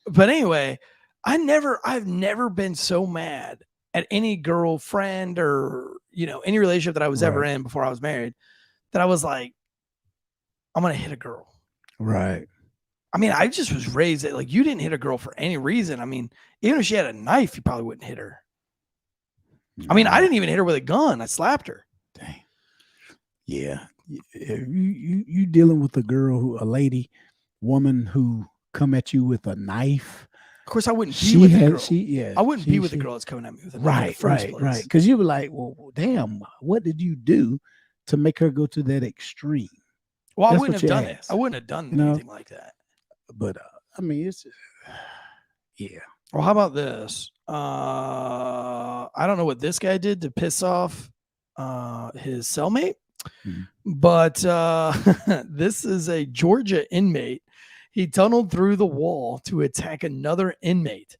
But anyway, I've never been so mad at any girlfriend or, you know, any relationship that I was ever in before I was married that I was like, I'm gonna hit a girl. Right. I mean, I just was raised that, like, you didn't hit a girl for any reason. I mean, even if she had a knife, you probably wouldn't hit her. I mean, I didn't even hit her with a gun. I slapped her. Dang. Yeah. You dealing with a lady, woman who come at you with a knife. Of course, I wouldn't be with the girl. I wouldn't be with the she- girl that's coming at me with a knife. Right, right. Because you were like, well, damn, what did you do to make her go to that extreme? Well, I That's wouldn't what have you done it. asked. I wouldn't have done You know? anything like that. But I mean, it's yeah. Well, how about this? I don't know what this guy did to piss off his cellmate, but this is a Georgia inmate. He tunneled through the wall to attack another inmate.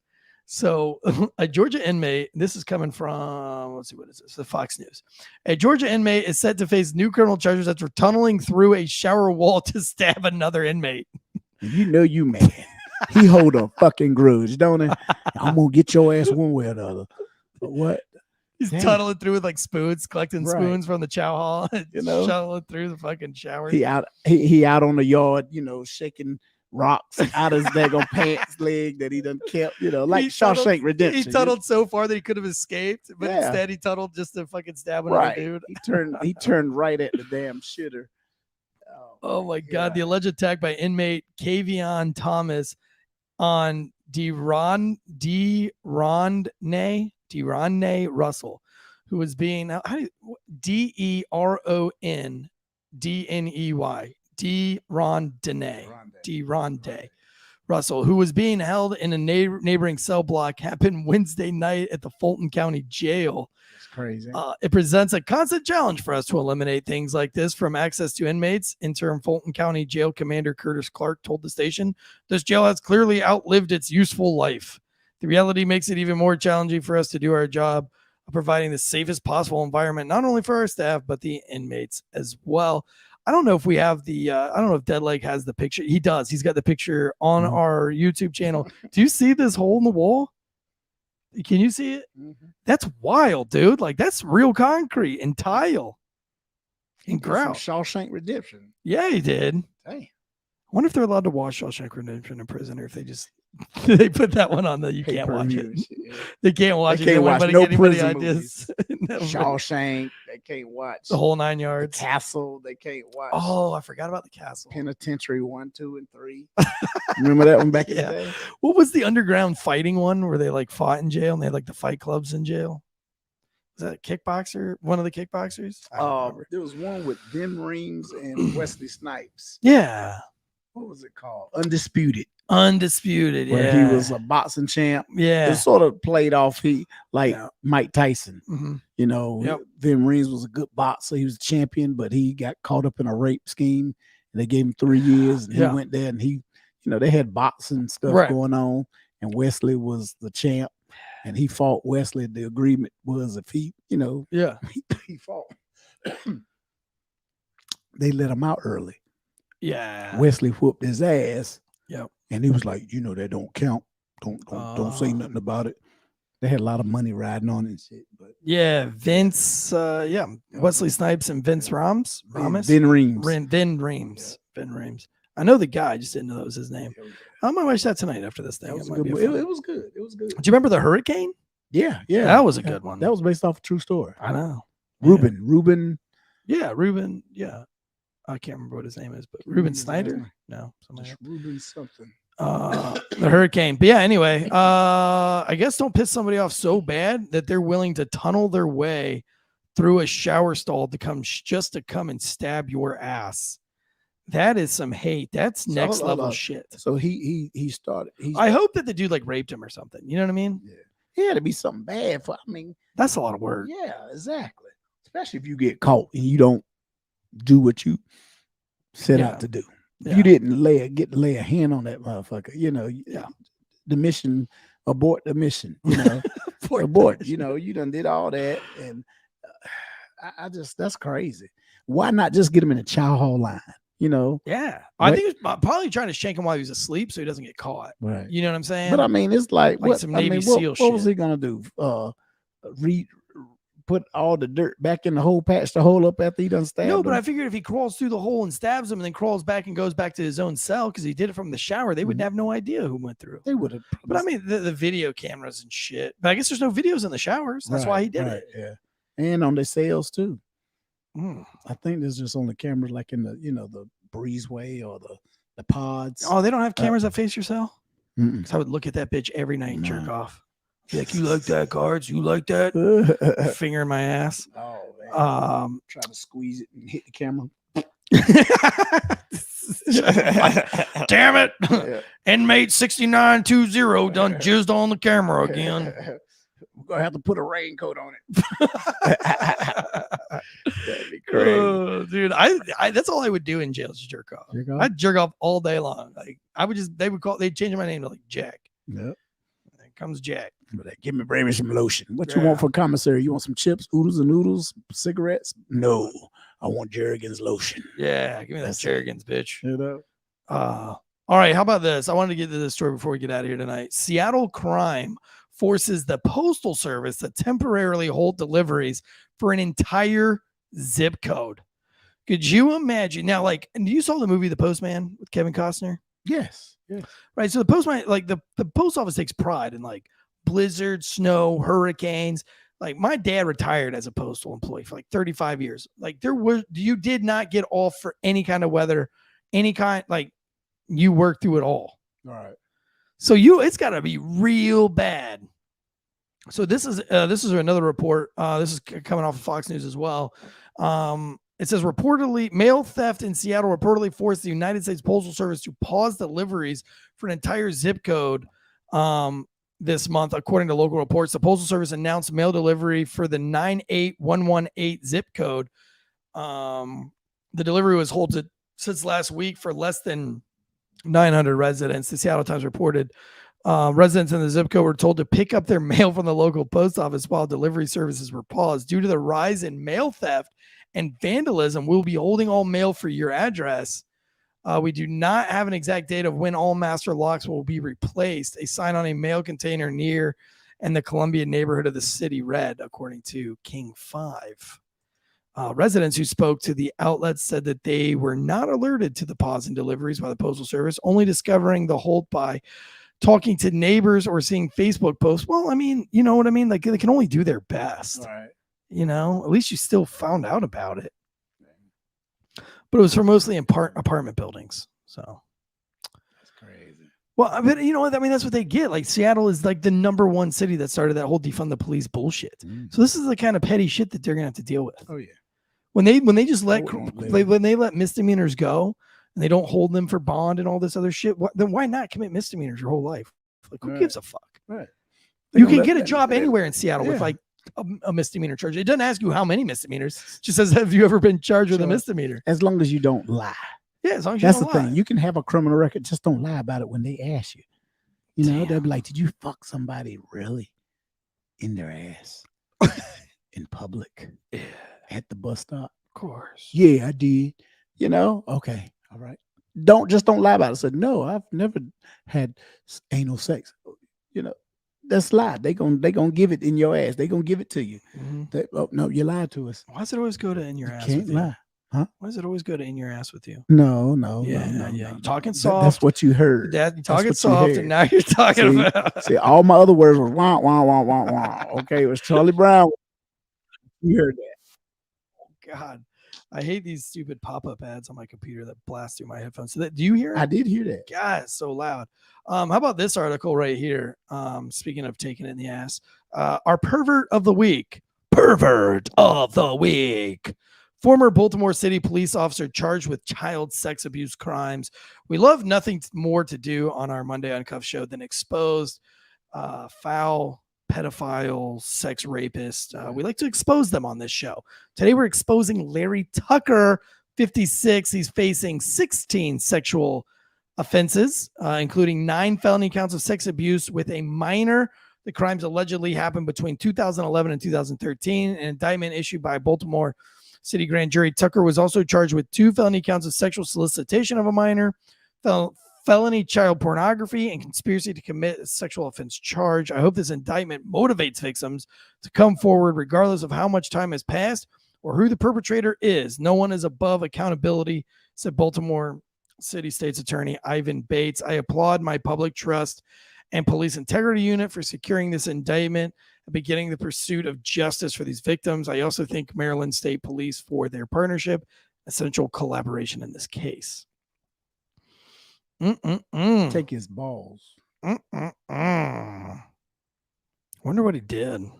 So a Georgia inmate, this is coming from, let's see, what is this? The Fox News. A Georgia inmate is set to face new criminal charges after tunneling through a shower wall to stab another inmate. You know you mad. He hold a fucking grudge, don't he? I'm gonna get your ass one way or the other. But what? He's Damn. tunneling through with like spoons, collecting Right. spoons from the chow hall, You know? shuttling through the fucking shower. He out on the yard, you know, shaking rocks out his daggone pants leg that he done kept, you know, like He Shawshank tunneled- Redemption. He tunneled so far that he could have escaped, but Yeah. instead he tunneled just to fucking stab another Right. dude. He turned right at the damn shitter. Oh my God. The alleged attack by inmate Kavion Thomas on Deronne Russell, who was being Deronde Russell, who was being held in a neighboring cell block, happened Wednesday night at the Fulton County Jail. It's crazy. It presents a constant challenge for us to eliminate things like this from access to inmates. Interim Fulton County Jail Commander Curtis Clark told the station, "This jail has clearly outlived its useful life. The reality makes it even more challenging for us to do our job of providing the safest possible environment, not only for our staff, but the inmates as well." I don't know if we have the, I don't know if Deadleg has the picture. He does. He's got the picture on our YouTube channel. Do you see this hole in the wall? Can you see it? That's wild, dude. Like, that's real concrete and tile and grout. Shawshank Redemption. Yeah, he did. Hey, I wonder if they're allowed to watch Shawshank Redemption in prison, or if they just they put that one on the you can't watch it. They can't watch it. They can't watch Anybody no get anybody prison ideas? No, Shawshank. They can't watch the whole 9 yards. Castle. They can't watch. Oh, I forgot about the castle. Penitentiary 1, 2, and 3. Remember that one back in Yeah. the day? What was the underground fighting one where they like fought in jail and they had like the fight clubs in jail? Was that a kickboxer? One of the kickboxers? I don't remember. There was one with Ben Reams and Wesley Snipes. Yeah. What was it called? Undisputed. Undisputed. Where Yeah. he was a boxing champ. Yeah. It sort of played off Yeah. Mike Tyson. Mhm. You know, Yep. Ben Reams was a good boxer. He was a champion, but he got caught up in a rape scheme. And they gave him 3 years, and Yeah. he went there, and he, you know, they had boxing stuff Right. going on, and Wesley was the champ, and he fought Wesley. The agreement was if he, you know, Yeah. he fought, they let him out early. Yeah. Wesley whooped his ass. Yep. And he was like, you know, that don't count. Don't say nothing about it. They had a lot of money riding on it and shit. But Yeah. Vince. Wesley Snipes and Vince Ramos. Ben Reams. Ben Reams. Ben Reams. I know the guy. I just didn't know that was his name. I might watch that tonight after this thing. That was It a might good be a movie. fun- It was good. It was good. Do you remember the hurricane? Yeah, yeah. That was a good one. That was based off a true story. I know. Reuben Yeah, Ruben. Yeah, I can't remember what his name is, but Ruben Snyder. No, somebody Just Ruben something. the hurricane. But yeah, anyway, I guess don't piss somebody off so bad that they're willing to tunnel their way through a shower stall to come just to come and stab your ass. That is some hate. That's next level shit. So he started. I hope that the dude like raped him or something. You know what I mean? Yeah. He had to be something bad for. I mean, that's a lot of work. Yeah, exactly. Especially if you get caught and you don't do what you set out to do. If you didn't get to lay a hand on that motherfucker, you know, the mission, abort the mission, you know, abort, you know, you done did all that. And I just, that's crazy. Why not just get him in a chow hall line? You know? Yeah. I think he was probably trying to shank him while he was asleep so he doesn't get caught. Right. You know what I'm saying? But I mean, it's like what, some Navy SEAL shit. What was he going to do? Put all the dirt back in the hole, patch the hole up after he done stabbed him? No, but I figured if he crawls through the hole and stabs him and then crawls back and goes back to his own cell because he did it from the shower, they would have no idea who went through. They would have. But I mean, the video cameras and shit. But I guess there's no videos in the showers. That's why he did it. Yeah. And on the cells too. Mm. I think there's just only cameras like in the, you know, the breezeway or the pods. Oh, they don't have cameras that face your cell? Mm-mm. Because I would look at that bitch every night and jerk off. Be like, you like that, cards? You like that? Finger in my ass. Oh man. Try to squeeze it and hit the camera. Damn it. Yeah. Inmate 6920 done jizzed on the camera again. We're gonna have to put a raincoat on it. That'd be crazy. Dude, I that's all I would do in jail is jerk off. I'd jerk off all day long. Like they'd change my name to like Jack. Yep. Here comes Jack. Give me bring me some lotion. What you want for commissary? You want some chips, oodles and noodles, cigarettes? No, I want Jerrigan's lotion. Yeah, give me that Jerrigan's, bitch. You know. All right, how about this? I wanted to get to this story before we get out of here tonight. Seattle crime forces the Postal Service to temporarily hold deliveries for an entire zip code. Could you imagine? Now, like, and you saw the movie The Postman with Kevin Costner? Yes. Yes. Right. So the postman, like the post office takes pride in like blizzards, snow, hurricanes. Like my dad retired as a postal employee for like 35 years. Like you did not get off for any kind of weather, any kind, like you worked through it all. All right. So it's got to be real bad. So this is another report. This is coming off of Fox News as well. It says reportedly mail theft in Seattle reportedly forced the United States Postal Service to pause deliveries for an entire zip code this month, according to local reports. The Postal Service announced mail delivery for the 98118 zip code. The delivery was halted since last week for less than 900 residents. The Seattle Times reported residents in the zip code were told to pick up their mail from the local post office while delivery services were paused. Due to the rise in mail theft and vandalism, we'll be holding all mail for your address. We do not have an exact date of when all master locks will be replaced. A sign on a mail container near and the Columbia neighborhood of the city read, according to King 5. Residents who spoke to the outlet said that they were not alerted to the pause in deliveries by the Postal Service, only discovering the hold by talking to neighbors or seeing Facebook posts. Well, I mean, you know what I mean? Like they can only do their best. All right. You know, at least you still found out about it. But it was for mostly apartment buildings. So that's crazy. Well, but you know what? I mean, that's what they get. Like Seattle is like the #1 city that started that whole defund the police bullshit. So this is the kind of petty shit that they're gonna have to deal with. Oh yeah. When they just let misdemeanors go and they don't hold them for bond and all this other shit, then why not commit misdemeanors your whole life? Like who gives a fuck? Right. You can get a job anywhere in Seattle with like a misdemeanor charge. It doesn't ask you how many misdemeanors. It just says, have you ever been charged with a misdemeanor? As long as you don't lie. Yeah, as long as you That's don't the lie. thing. You can have a criminal record, just don't lie about it when they ask you. You know, they'll be like, did you fuck somebody really in their ass in public? Yeah. At the bus stop? Of course. Yeah, I did. You know? Okay. All right. Don't lie about it. I said, no, I've never had anal sex. You know, that's lie. They gonna give it in your ass. They gonna give it to you. Oh no, you lied to us. Why does it always go to in your ass? Can't lie. Huh? Why does it always go to in your ass with you? No. Yeah. No. You're talking soft. That's what you heard. Dad, you're talking soft, and now you're talking about. See, all my other words were wah, wah, wah, wah, wah. Okay, it was Charlie Brown. You heard that. God. I hate these stupid pop-up ads on my computer that blast through my headphones. So do you hear it? I did hear that. God, it's so loud. How about this article right here? Speaking of taking it in the ass, our pervert of the week. Pervert of the week. Former Baltimore City police officer charged with child sex abuse crimes. We love nothing more to do on our Monday Uncuffed show than expose foul pedophile sex rapist. We like to expose them on this show. Today we're exposing Larry Tucker, 56. He's facing 16 sexual offenses, including 9 felony counts of sex abuse with a minor. The crimes allegedly happened between 2011 and 2013. An indictment issued by Baltimore City grand jury. Tucker was also charged with 2 felony counts of sexual solicitation of a minor, felony child pornography, and conspiracy to commit a sexual offense charge. I hope this indictment motivates victims to come forward regardless of how much time has passed or who the perpetrator is. No one is above accountability, said Baltimore City State's Attorney Ivan Bates. I applaud my public trust and police integrity unit for securing this indictment and beginning the pursuit of justice for these victims. I also thank Maryland State Police for their partnership, essential collaboration in this case. Take his balls. Wonder what he did.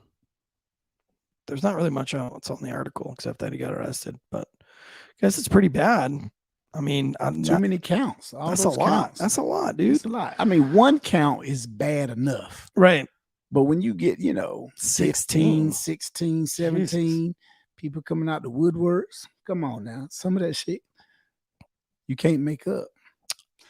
There's not really much else on the article except that he got arrested, but I guess it's pretty bad. I mean, too many counts. That's a lot. Counts. That's a lot, dude. That's a lot. I mean, 1 count is bad enough. Right. But when you get, 16, 17, Jesus. people coming out the woodworks, come on now. Some of that shit you can't make up.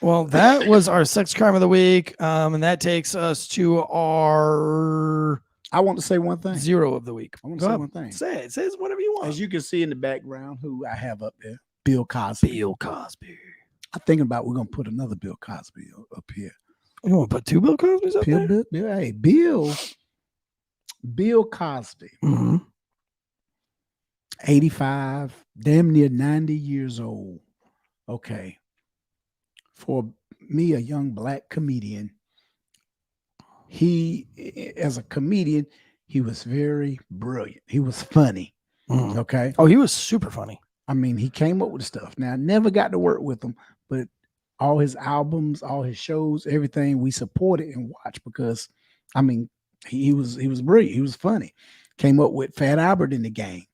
Well, that was our sex crime of the week. And that takes us to our I want to say one thing. 0 of the week. I want to say one thing. Say it. Say whatever you want. As you can see in the background, who I have up there, Bill Cosby. Bill Cosby. I'm thinking about we're going to put another Bill Cosby up here. You want to put 2 Bill Cosbys up there? Bill Cosby. Mm-hmm. 85, damn near 90 years old. Okay. For me, a young black comedian, as a comedian, he was very brilliant. He was funny. Mm. Okay. Oh, he was super funny. I mean, he came up with stuff. Now, I never got to work with him, but all his albums, all his shows, everything we supported and watched because, I mean, he was brilliant. He was funny. Came up with Fat Albert in the Gang,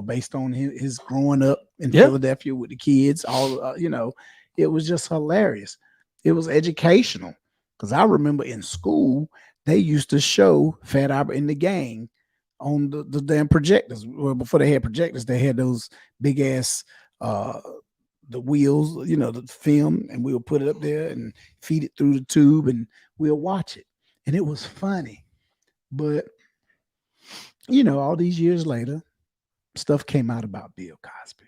based on his growing up in Philadelphia with the kids. It was just hilarious. It was educational because I remember in school they used to show Fat Albert in the Gang on the damn projectors. Well, before they had projectors, they had those big ass the wheels, the film, and we'll put it up there and feed it through the tube and we'll watch it. And it was funny. But all these years later, stuff came out about Bill Cosby.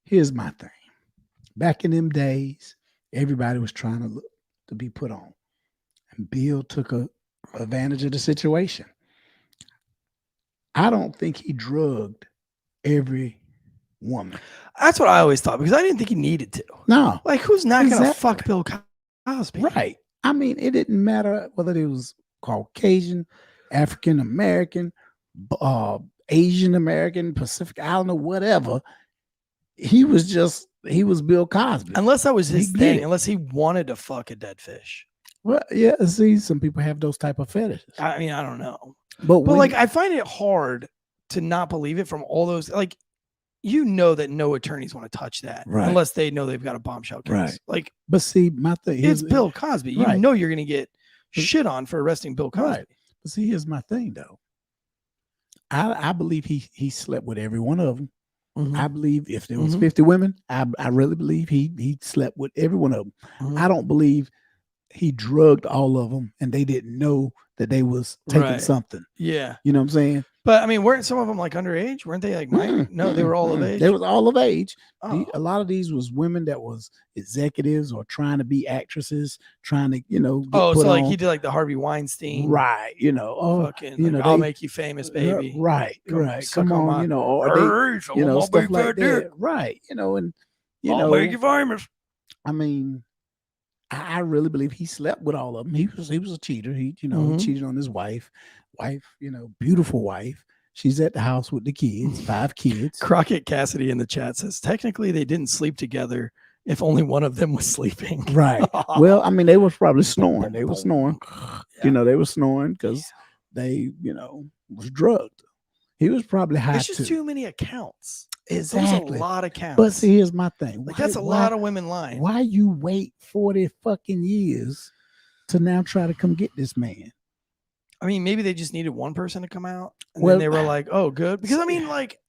Here's my thing. Back in them days, everybody was trying to look to be put on. And Bill took advantage of the situation. I don't think he drugged every woman. That's what I always thought because I didn't think he needed to. No. Like, who's not going to fuck Bill Cosby? Right. I mean, it didn't matter whether it was Caucasian, African American, Asian American, Pacific Islander, whatever. He was Bill Cosby. Unless that was his thing, unless he wanted to fuck a dead fish. Well, yeah, see, some people have those type of fetishes. I mean, I don't know. But like, I find it hard to not believe it from all those, like, that no attorneys want to touch that unless they know they've got a bombshell case. Right. Like, but see, my thing it's Bill Cosby. You know you're going to get shit on for arresting Bill Cosby. Right. But see, here's my thing, though. I believe he slept with every one of them. Mm-hmm. I believe if there was 50 women, I really believe he slept with every one of them. Mm-hmm. I don't believe he drugged all of them and they didn't know that they was taking something. Yeah. You know what I'm saying? But I mean, weren't some of them like underage? Weren't they like minor? No, they were all of age. They was all of age. Oh. A lot of these was women that was executives or trying to be actresses, trying to, so like he did like the Harvey Weinstein. Right. Fucking, I'll make you famous, baby. Right. Come on, or they, stuff like that. Right. And, I'll make you famous. I mean, I really believe he slept with all of them. He was a cheater. He cheated on his wife, beautiful wife. She's at the house with the kids, 5 kids. Crockett Cassidy in the chat says, technically they didn't sleep together if only one of them was sleeping. Right. Well, I mean, they was probably snoring. They were snoring. Yeah. They were snoring because they, was drugged. He was probably high It's just too many accounts. Exactly. There's a lot of counts. But see, here's my thing. Like, that's a lot of women lying. Why you wait 40 fucking years to now try to come get this man? I mean, maybe they just needed one person to come out. And Well, then they were like, oh, good. Because I mean, like,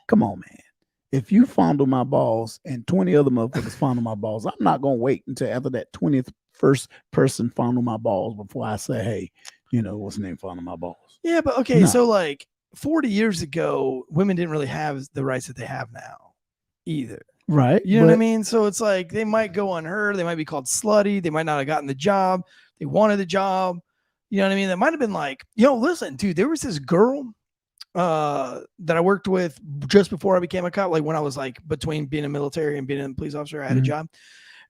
come on, man. If you fondle my balls and 20 other motherfuckers fondle my balls, I'm not going to wait until after that 21st person fondle my balls before I say, hey, what's the name, fondle my balls. yeah, but okay. No. So like 40 years ago, women didn't really have the rights that they have now either. Right. You know what I mean? So it's like they might go unheard. They might be called slutty. They might not have gotten the job. They wanted the job. You know what I mean? That might have been like, listen, dude, there was this girl that I worked with just before I became a cop. Like when I was like between being a military and being a police officer, I had a job.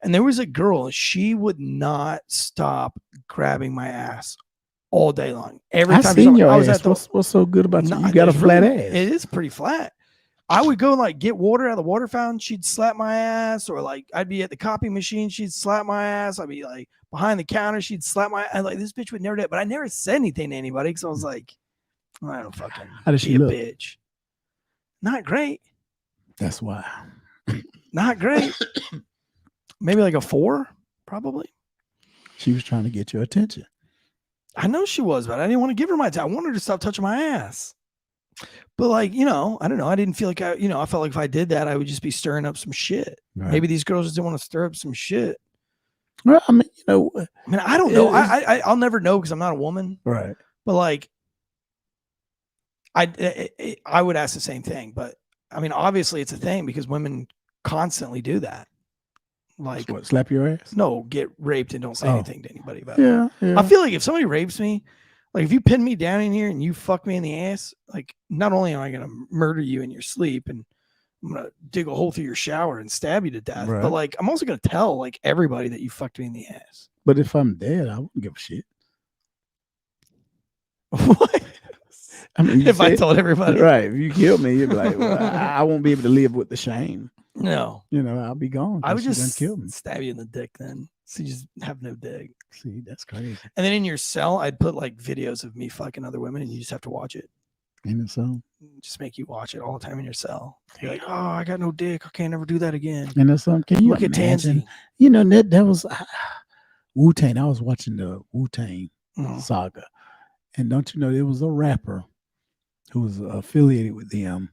And there was a girl, she would not stop grabbing my ass all day long. Every time I was at the, what's so good about you? You got a flat ass. It is pretty flat. I would go and like get water out of the water fountain. She'd slap my ass, or like I'd be at the copy machine. She'd slap my ass. I'd be like behind the counter. She'd slap my ass. Like this bitch would never do it, but I never said anything to anybody because I was like, I don't fucking How does she look? Bitch. Not great. That's why. Not great. Maybe like a 4, probably. She was trying to get your attention. I know she was, but I didn't want to give her my time. I wanted her to stop touching my ass. But like, I don't know. I didn't feel like I felt like if I did that, I would just be stirring up some shit. Right. Maybe these girls just didn't want to stir up some shit. Well, I mean, I don't know. I'll never know because I'm not a woman. Right. But like, I would ask the same thing. But I mean, obviously it's a thing because women constantly do that. Like, what, slap your ass? No, get raped and don't say anything to anybody about it. Yeah. I feel like if somebody rapes me, like if you pin me down in here and you fuck me in the ass, like not only am I going to murder you in your sleep and I'm going to dig a hole through your shower and stab you to death, but like I'm also going to tell like everybody that you fucked me in the ass. But if I'm dead, I wouldn't give a shit. What? I mean, if I told everybody, right? If you kill me, you'd be like, well, I won't be able to live with the shame. No, I'll be gone. I would just kill me. Stab you in the dick then. So you just have no dick. See, that's crazy. And then in your cell, I'd put like videos of me fucking other women and you just have to watch it. In the cell? Just make you watch it all the time in your cell. You're like, oh, I got no dick. I can't never do that again. And that's something. Can you look imagine? at Tansey? That was Wu-Tang. I was watching the Wu-Tang saga. And don't you know, there was a rapper who was affiliated with them.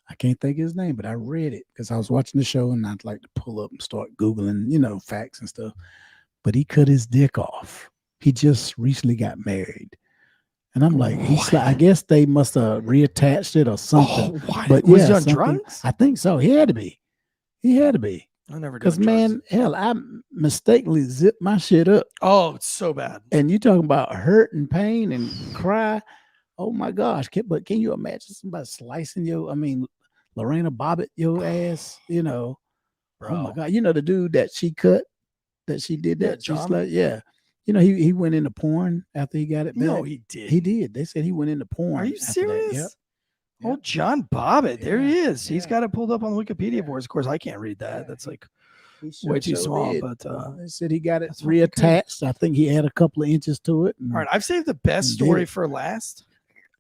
I can't think of his name, but I read it because I was watching the show and I'd like to pull up and start Googling, facts and stuff. But he cut his dick off. He just recently got married. And I'm like, I guess they must have reattached it or something. Oh, but was he on drugs? I think so. He had to be. I never did. Because man, hell, I mistakenly zipped my shit up. Oh, it's so bad. And you talking about hurt and pain and cry. Oh my gosh. But can you imagine somebody slicing Lorena Bobbitt, your ass, Bro. Oh my God. The dude that she cut, that she did that. Yeah. He went into porn after he got it back. No, he did. He did. They said he went into porn. Are you serious? Yep. Oh, John Bobbitt. There he is. He's got it pulled up on the Wikipedia boards. Of course, I can't read that. That's like way too small. But they said he got it reattached. I think he had a couple of inches to it. All right. I've saved the best story for last.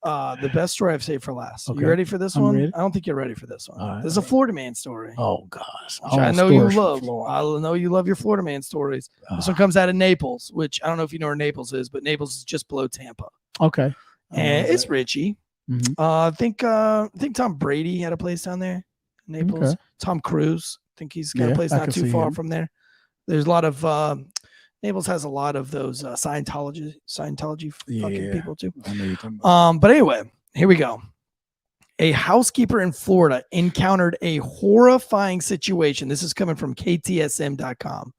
The best story I've saved for last. Okay. You ready for this I'm one? ready. I don't think you're ready for this one. Right. This is a Florida man story. Oh gosh. I know you love. I know you love your Florida man stories. This one comes out of Naples, which I don't know if you know where Naples is, but Naples is just below Tampa. Okay. And it's Richie. Mm-hmm. I think Tom Brady had a place down there in Naples. Okay. Tom Cruise. I think he's got a place not too far from there. There's a lot of Naples has a lot of those Scientology fucking people too. I know you're talking about. But anyway, here we go. A housekeeper in Florida encountered a horrifying situation. This is coming from KTSM.com.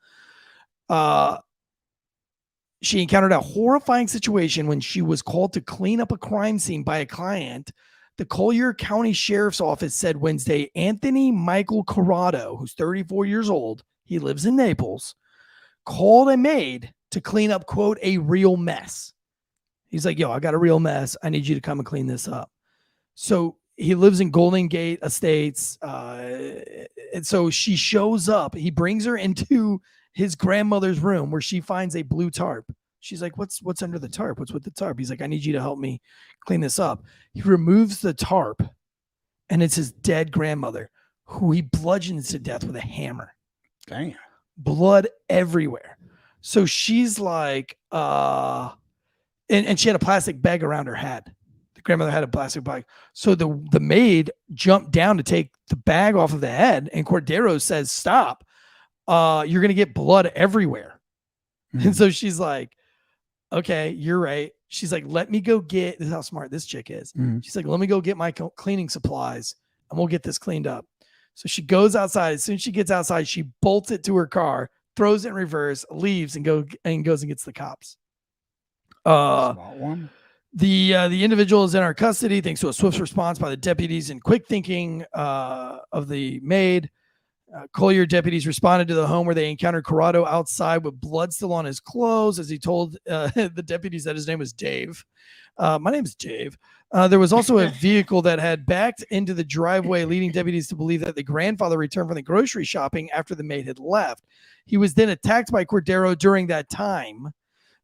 She encountered a horrifying situation when she was called to clean up a crime scene by a client. The Collier County Sheriff's Office said Wednesday, Anthony Michael Corrado, who's 34 years old, he lives in Naples, called a maid to clean up, quote, a real mess. He's like, yo, I got a real mess. I need you to come and clean this up. So he lives in Golden Gate Estates. And so she shows up. He brings her into his grandmother's room where she finds a blue tarp. She's like, what's under the tarp? What's with the tarp? He's like, I need you to help me clean this up. He removes the tarp, and it's his dead grandmother, who he bludgeons to death with a hammer. Damn. Blood everywhere. So she's like, and she had a plastic bag around her head. The grandmother had a plastic bag. So the maid jumped down to take the bag off of the head, and Cordero says, stop. You're going to get blood everywhere. Mm-hmm. And so she's like, okay, you're right. She's like, let me go get, this is how smart this chick is. Mm-hmm. She's like, let me go get my cleaning supplies and we'll get this cleaned up. So she goes outside. As soon as she gets outside, she bolts it to her car, throws it in reverse, leaves, and goes and gets the cops. The individual is in our custody thanks to a swift response by the deputies and quick thinking of the maid. Collier deputies responded to the home where they encountered Corrado outside with blood still on his clothes, as he told the deputies that his name was Dave. My name is Dave. There was also a vehicle that had backed into the driveway, leading deputies to believe that the grandfather returned from the grocery shopping after the maid had left. He was then attacked by Cordero during that time.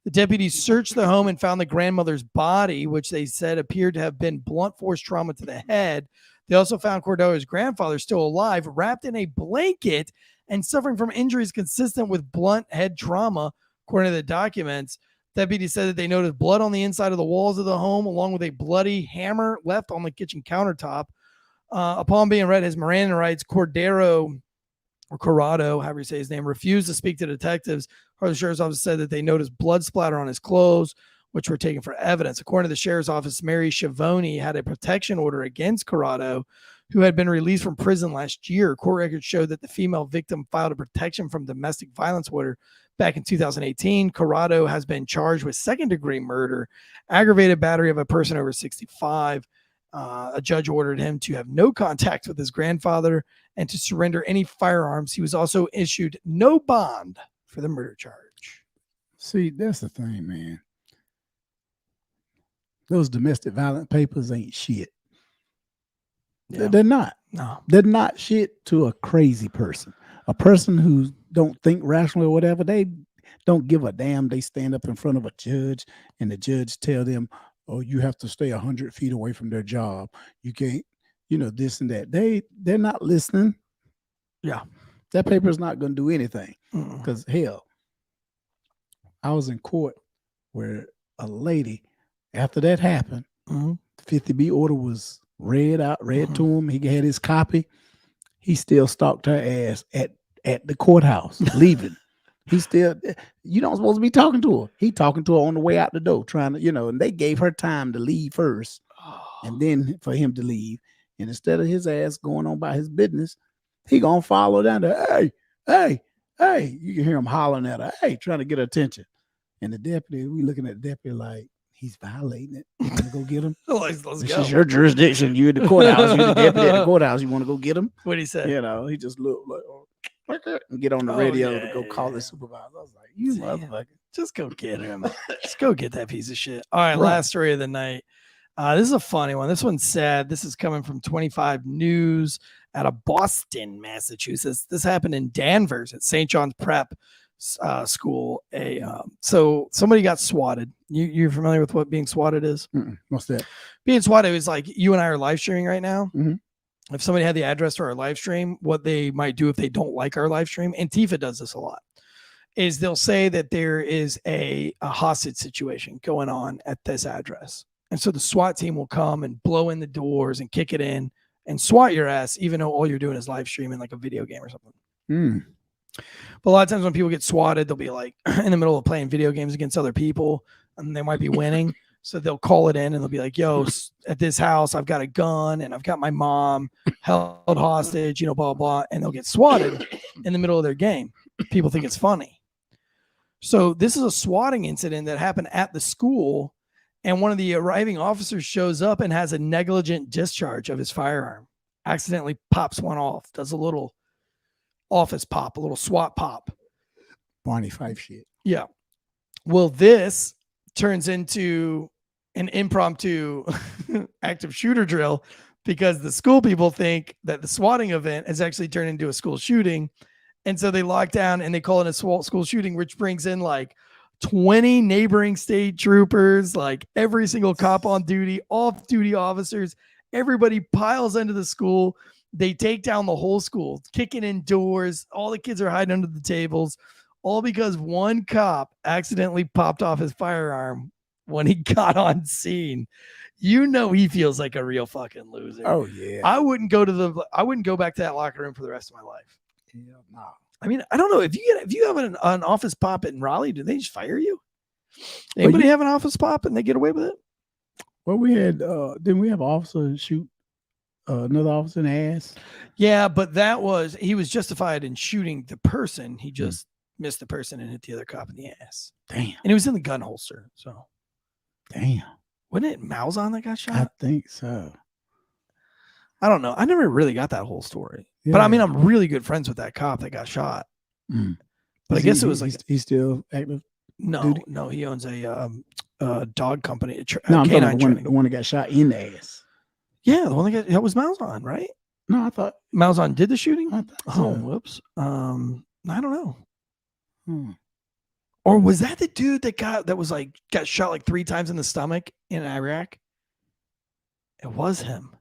The deputies searched the home and found the grandmother's body, which they said appeared to have been blunt force trauma to the head. They also found Cordero's grandfather still alive, wrapped in a blanket and suffering from injuries consistent with blunt head trauma, according to the documents. Deputies said that they noticed blood on the inside of the walls of the home, along with a bloody hammer left on the kitchen countertop. Upon being read his Miranda rights, Corrado, however you say his name, refused to speak to detectives. The sheriff's office said that they noticed blood splatter on his clothes, which were taken for evidence. According to the sheriff's office, Mary Schiavone had a protection order against Corrado, who had been released from prison last year. Court records showed that the female victim filed a protection from domestic violence order back in 2018. Corrado has been charged with second-degree murder, aggravated battery of a person over 65. A judge ordered him to have no contact with his grandfather and to surrender any firearms. He was also issued no bond for the murder charge. See, that's the thing, man. Those domestic violence papers ain't shit. Yeah. They're not. No. They're not shit to a crazy person. A person who don't think rationally or whatever, they don't give a damn. They stand up in front of a judge and the judge tell them, oh, you have to stay 100 feet away from their job. You can't, this and that. They're not listening. Yeah. That paper is not going to do anything. Because hell, I was in court where a lady, after that happened, the 50B order was read to him. He had his copy. He still stalked her ass at the courthouse, leaving. He still, you don't supposed to be talking to her. He talking to her on the way out the door, trying to, and they gave her time to leave first, and then for him to leave. And instead of his ass going on by his business, he gonna follow down there. Hey, you can hear him hollering at her, hey, trying to get her attention. And the deputy, we looking at the deputy like, he's violating it. You want to go get him? Let's this go. is your jurisdiction. You're the courthouse. You're the deputy at the courthouse. You want to go get him? What'd he say? He just looked like and get on the radio to go call the supervisor. I was like, you motherfucker. Just go get him. Just go get that piece of shit. All right, last story of the night. This is a funny one. This one's sad. This is coming from 25 News out of Boston, Massachusetts. This happened in Danvers at St. John's Prep school. So somebody got swatted. You're familiar with what being swatted is? What's that? Being swatted is like you and I are live streaming right now. Mm-hmm. If somebody had the address to our live stream, what they might do if they don't like our live stream, Antifa does this a lot, is they'll say that there is a hostage situation going on at this address. And so the SWAT team will come and blow in the doors and kick it in and swat your ass, even though all you're doing is live streaming like a video game or something. But a lot of times when people get swatted, they'll be like in the middle of playing video games against other people and they might be winning. So they'll call it in and they'll be like, yo, at this house, I've got a gun and I've got my mom held hostage, blah, blah. And they'll get swatted in the middle of their game. People think it's funny. So this is a swatting incident that happened at the school. And one of the arriving officers shows up and has a negligent discharge of his firearm, accidentally pops one off, does a little office pop, a little SWAT pop. Barney Fife shit. Yeah. Well, this turns into an impromptu active shooter drill because the school people think that the swatting event has actually turned into a school shooting. And so they lock down and they call it a school shooting, which brings in like 20 neighboring state troopers, like every single cop on duty, off-duty officers. Everybody piles into the school. They take down the whole school, kicking in doors. All the kids are hiding under the tables, all because one cop accidentally popped off his firearm when he got on scene. You know he feels like a real fucking loser. Oh yeah. I wouldn't go back to that locker room for the rest of my life. Yeah, no. I mean, I don't know if you have an office pop in Raleigh, do they just fire you? Anybody have an office pop and they get away with it? Well, we had didn't we have an officer shoot another officer in the ass? Yeah, but he was justified in shooting the person. He just missed the person and hit the other cop in the ass. Damn. And it was in the gun holster. So damn. Wasn't it Malzahn that got shot? I think so. I don't know. I never really got that whole story. Yeah. But I mean, I'm really good friends with that cop that got shot. But I guess it was like he's still active. No, he owns a dog company. No, I'm talking the one that got shot in the ass. Yeah, the one that was Malzahn, right? No, I thought Malzahn did the shooting. So. Whoops. I don't know. Or was that the dude that got shot like 3 times in the stomach in Iraq? It was him.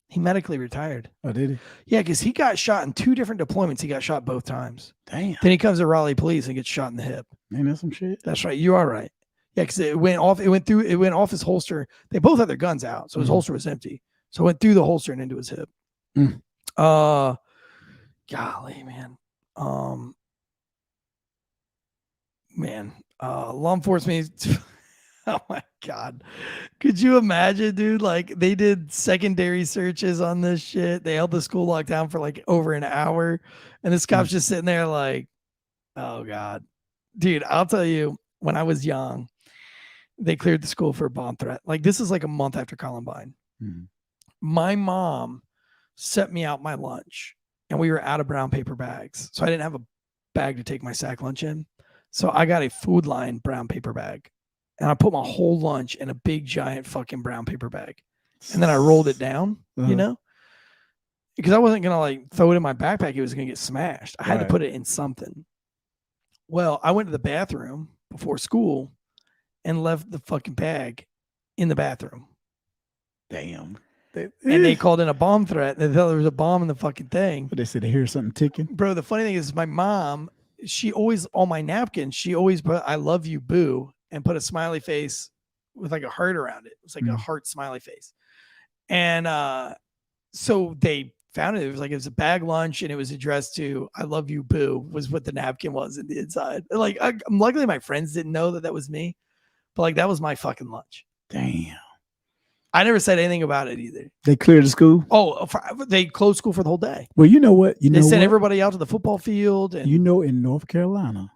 He medically retired. Oh, did he? Yeah, because he got shot in 2 different deployments. He got shot both times. Damn. Then he comes to Raleigh police and gets shot in the hip. Man, that's some shit. That's right. You are right. Yeah, because it went off his holster. They both had their guns out, so his holster was empty. So it went through the holster and into his hip. Golly, man. Law enforcement. Oh my God. Could you imagine, dude? Like they did secondary searches on this shit. They held the school locked down for like over an hour. And this cop's just sitting there like, oh God. Dude, I'll tell you, when I was young, they cleared the school for a bomb threat. Like this is like a month after Columbine. My mom set me out my lunch and we were out of brown paper bags. So I didn't have a bag to take my sack lunch in. So I got a Food Line brown paper bag. And I put my whole lunch in a big, giant fucking brown paper bag. And then I rolled it down, you know, because I wasn't going to like throw it in my backpack. It was going to get smashed. I had to put it in something. Well, I went to the bathroom before school and left the fucking bag in the bathroom. Damn. And they called in a bomb threat. They thought there was a bomb in the fucking thing. But they said they hear something ticking. Bro, the funny thing is my mom, she always, on my napkin, she always put, I love you, boo. And put a smiley face with like a heart around it. It was like a heart smiley face. And so they found it. It was a bag lunch and it was addressed to I love you, boo, was what the napkin was in the inside. Like, luckily my friends didn't know that was me, but like that was my fucking lunch. Damn. I never said anything about it either. They cleared the school? Oh, they closed school for the whole day. Well, you know what? They sent everybody out to the football field. And in North Carolina,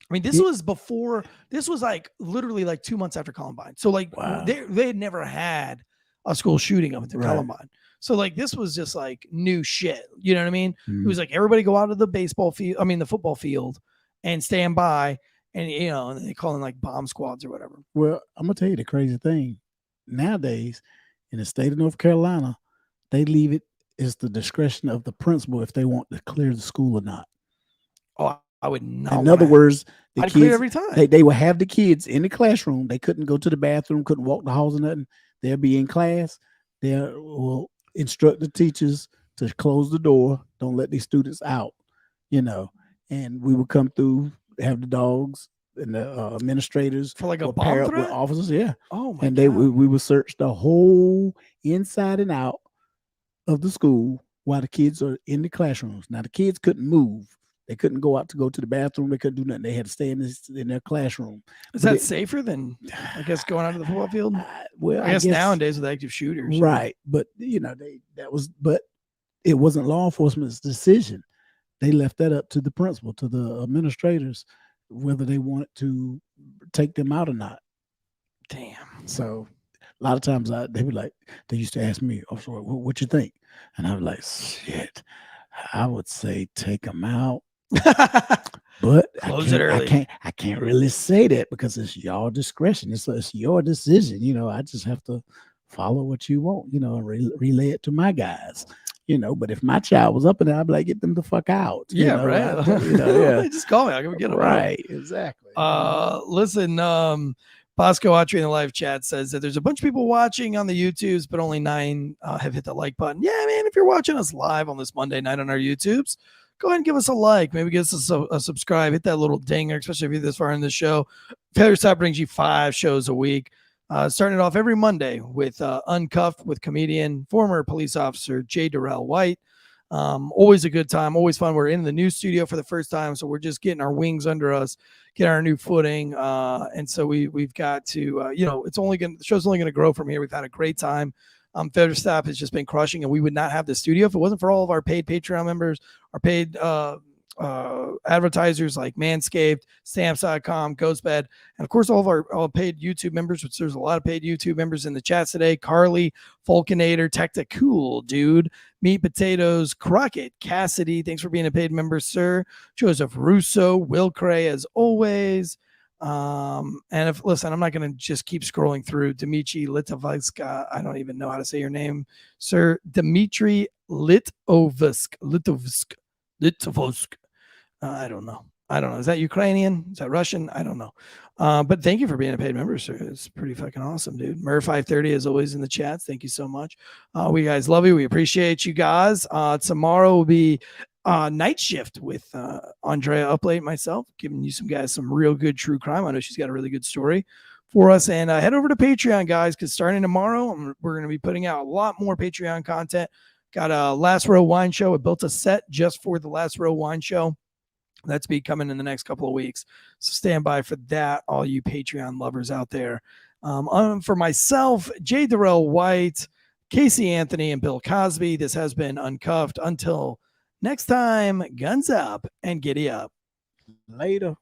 I mean, this was like literally like 2 months after Columbine. So like they had never had a school shooting up until Columbine. So like this was just like new shit. You know what I mean? It was like everybody go out to the the football field and stand by and and they call them like bomb squads or whatever. Well, I'm gonna tell you the crazy thing. Nowadays, in the state of North Carolina, they leave it as the discretion of the principal if they want to clear the school or not. Oh, I would not. In other words, the I'd kids clear every time. They will have the kids in the classroom. They couldn't go to the bathroom, couldn't walk the halls or nothing. They'll be in class. They will instruct the teachers to close the door. Don't let these students out, And we would come through, have the dogs and the administrators for like a bomb pair up threat? with officers. Yeah. Oh my and God. we would search the whole inside and out of the school while the kids are in the classrooms. Now the kids couldn't move. They couldn't go out to go to the bathroom. They couldn't do nothing. They had to stay in their classroom. Is that safer than, I guess, going out to the football field? Well, I guess nowadays with active shooters, right? But but it wasn't law enforcement's decision. They left that up to the principal, to the administrators, whether they wanted to take them out or not. Damn. So a lot of times they used to ask me, "Oh, so what you think?" And I was like, "Shit, I would say take them out." But Close it early. I can't really say that because it's your discretion. It's your decision. You know, I just have to follow what you want, you know, and relay it to my guys. You know, but if my child was up in there, I'd be like, get them the fuck out. Yeah, right. Yeah. Just call me. I'll go get them. Right. Exactly. Listen, Bosco Autry in the live chat says that there's a bunch of people watching on the YouTubes, but only 9 have hit the like button. Yeah, man, if you're watching us live on this Monday night on our YouTubes, go ahead and give us a like. Maybe give us a subscribe. Hit that little dinger, especially if you're this far in the show. Failure Stop brings you 5 shows a week. Starting it off every Monday with Uncuffed with comedian, former police officer Jay Derrell White. Always a good time, always fun. We're in the new studio for the first time, so we're just getting our wings under us, getting our new footing. And so we've got to, the show's only going to grow from here. We've had a great time. Failure Stop has just been crushing, and we would not have the studio if it wasn't for all of our paid Patreon members, our paid advertisers like Manscaped, Stamps.com, GhostBed, and of course all of our paid YouTube members, which there's a lot of paid YouTube members in the chats today. Carly, Fulkinator, Tacticool, Dude, Meat Potatoes, Crockett, Cassidy, thanks for being a paid member, sir. Joseph Russo, Will Cray, as always. And listen, I'm not going to just keep scrolling through. Dimitri Litovsk, I don't even know how to say your name, sir. Dimitri Litovsk. I don't know. Is that Ukrainian? Is that Russian? I don't know. But thank you for being a paid member, sir. It's pretty fucking awesome, dude. Mer530 is always in the chats. Thank you so much. We guys love you. We appreciate you guys. Tomorrow will be night shift with Andrea Uplate, myself, giving you guys some real good true crime. I know she's got a really good story for us. And head over to Patreon, guys, because starting tomorrow, we're going to be putting out a lot more Patreon content. Got a Last Row Wine Show. I built a set just for the Last Row Wine Show. That's be coming in the next couple of weeks. So stand by for that, all you Patreon lovers out there. For myself, Jay Derrell White, Casey Anthony, and Bill Cosby, this has been Uncuffed. Until next time, guns up and giddy up. Later.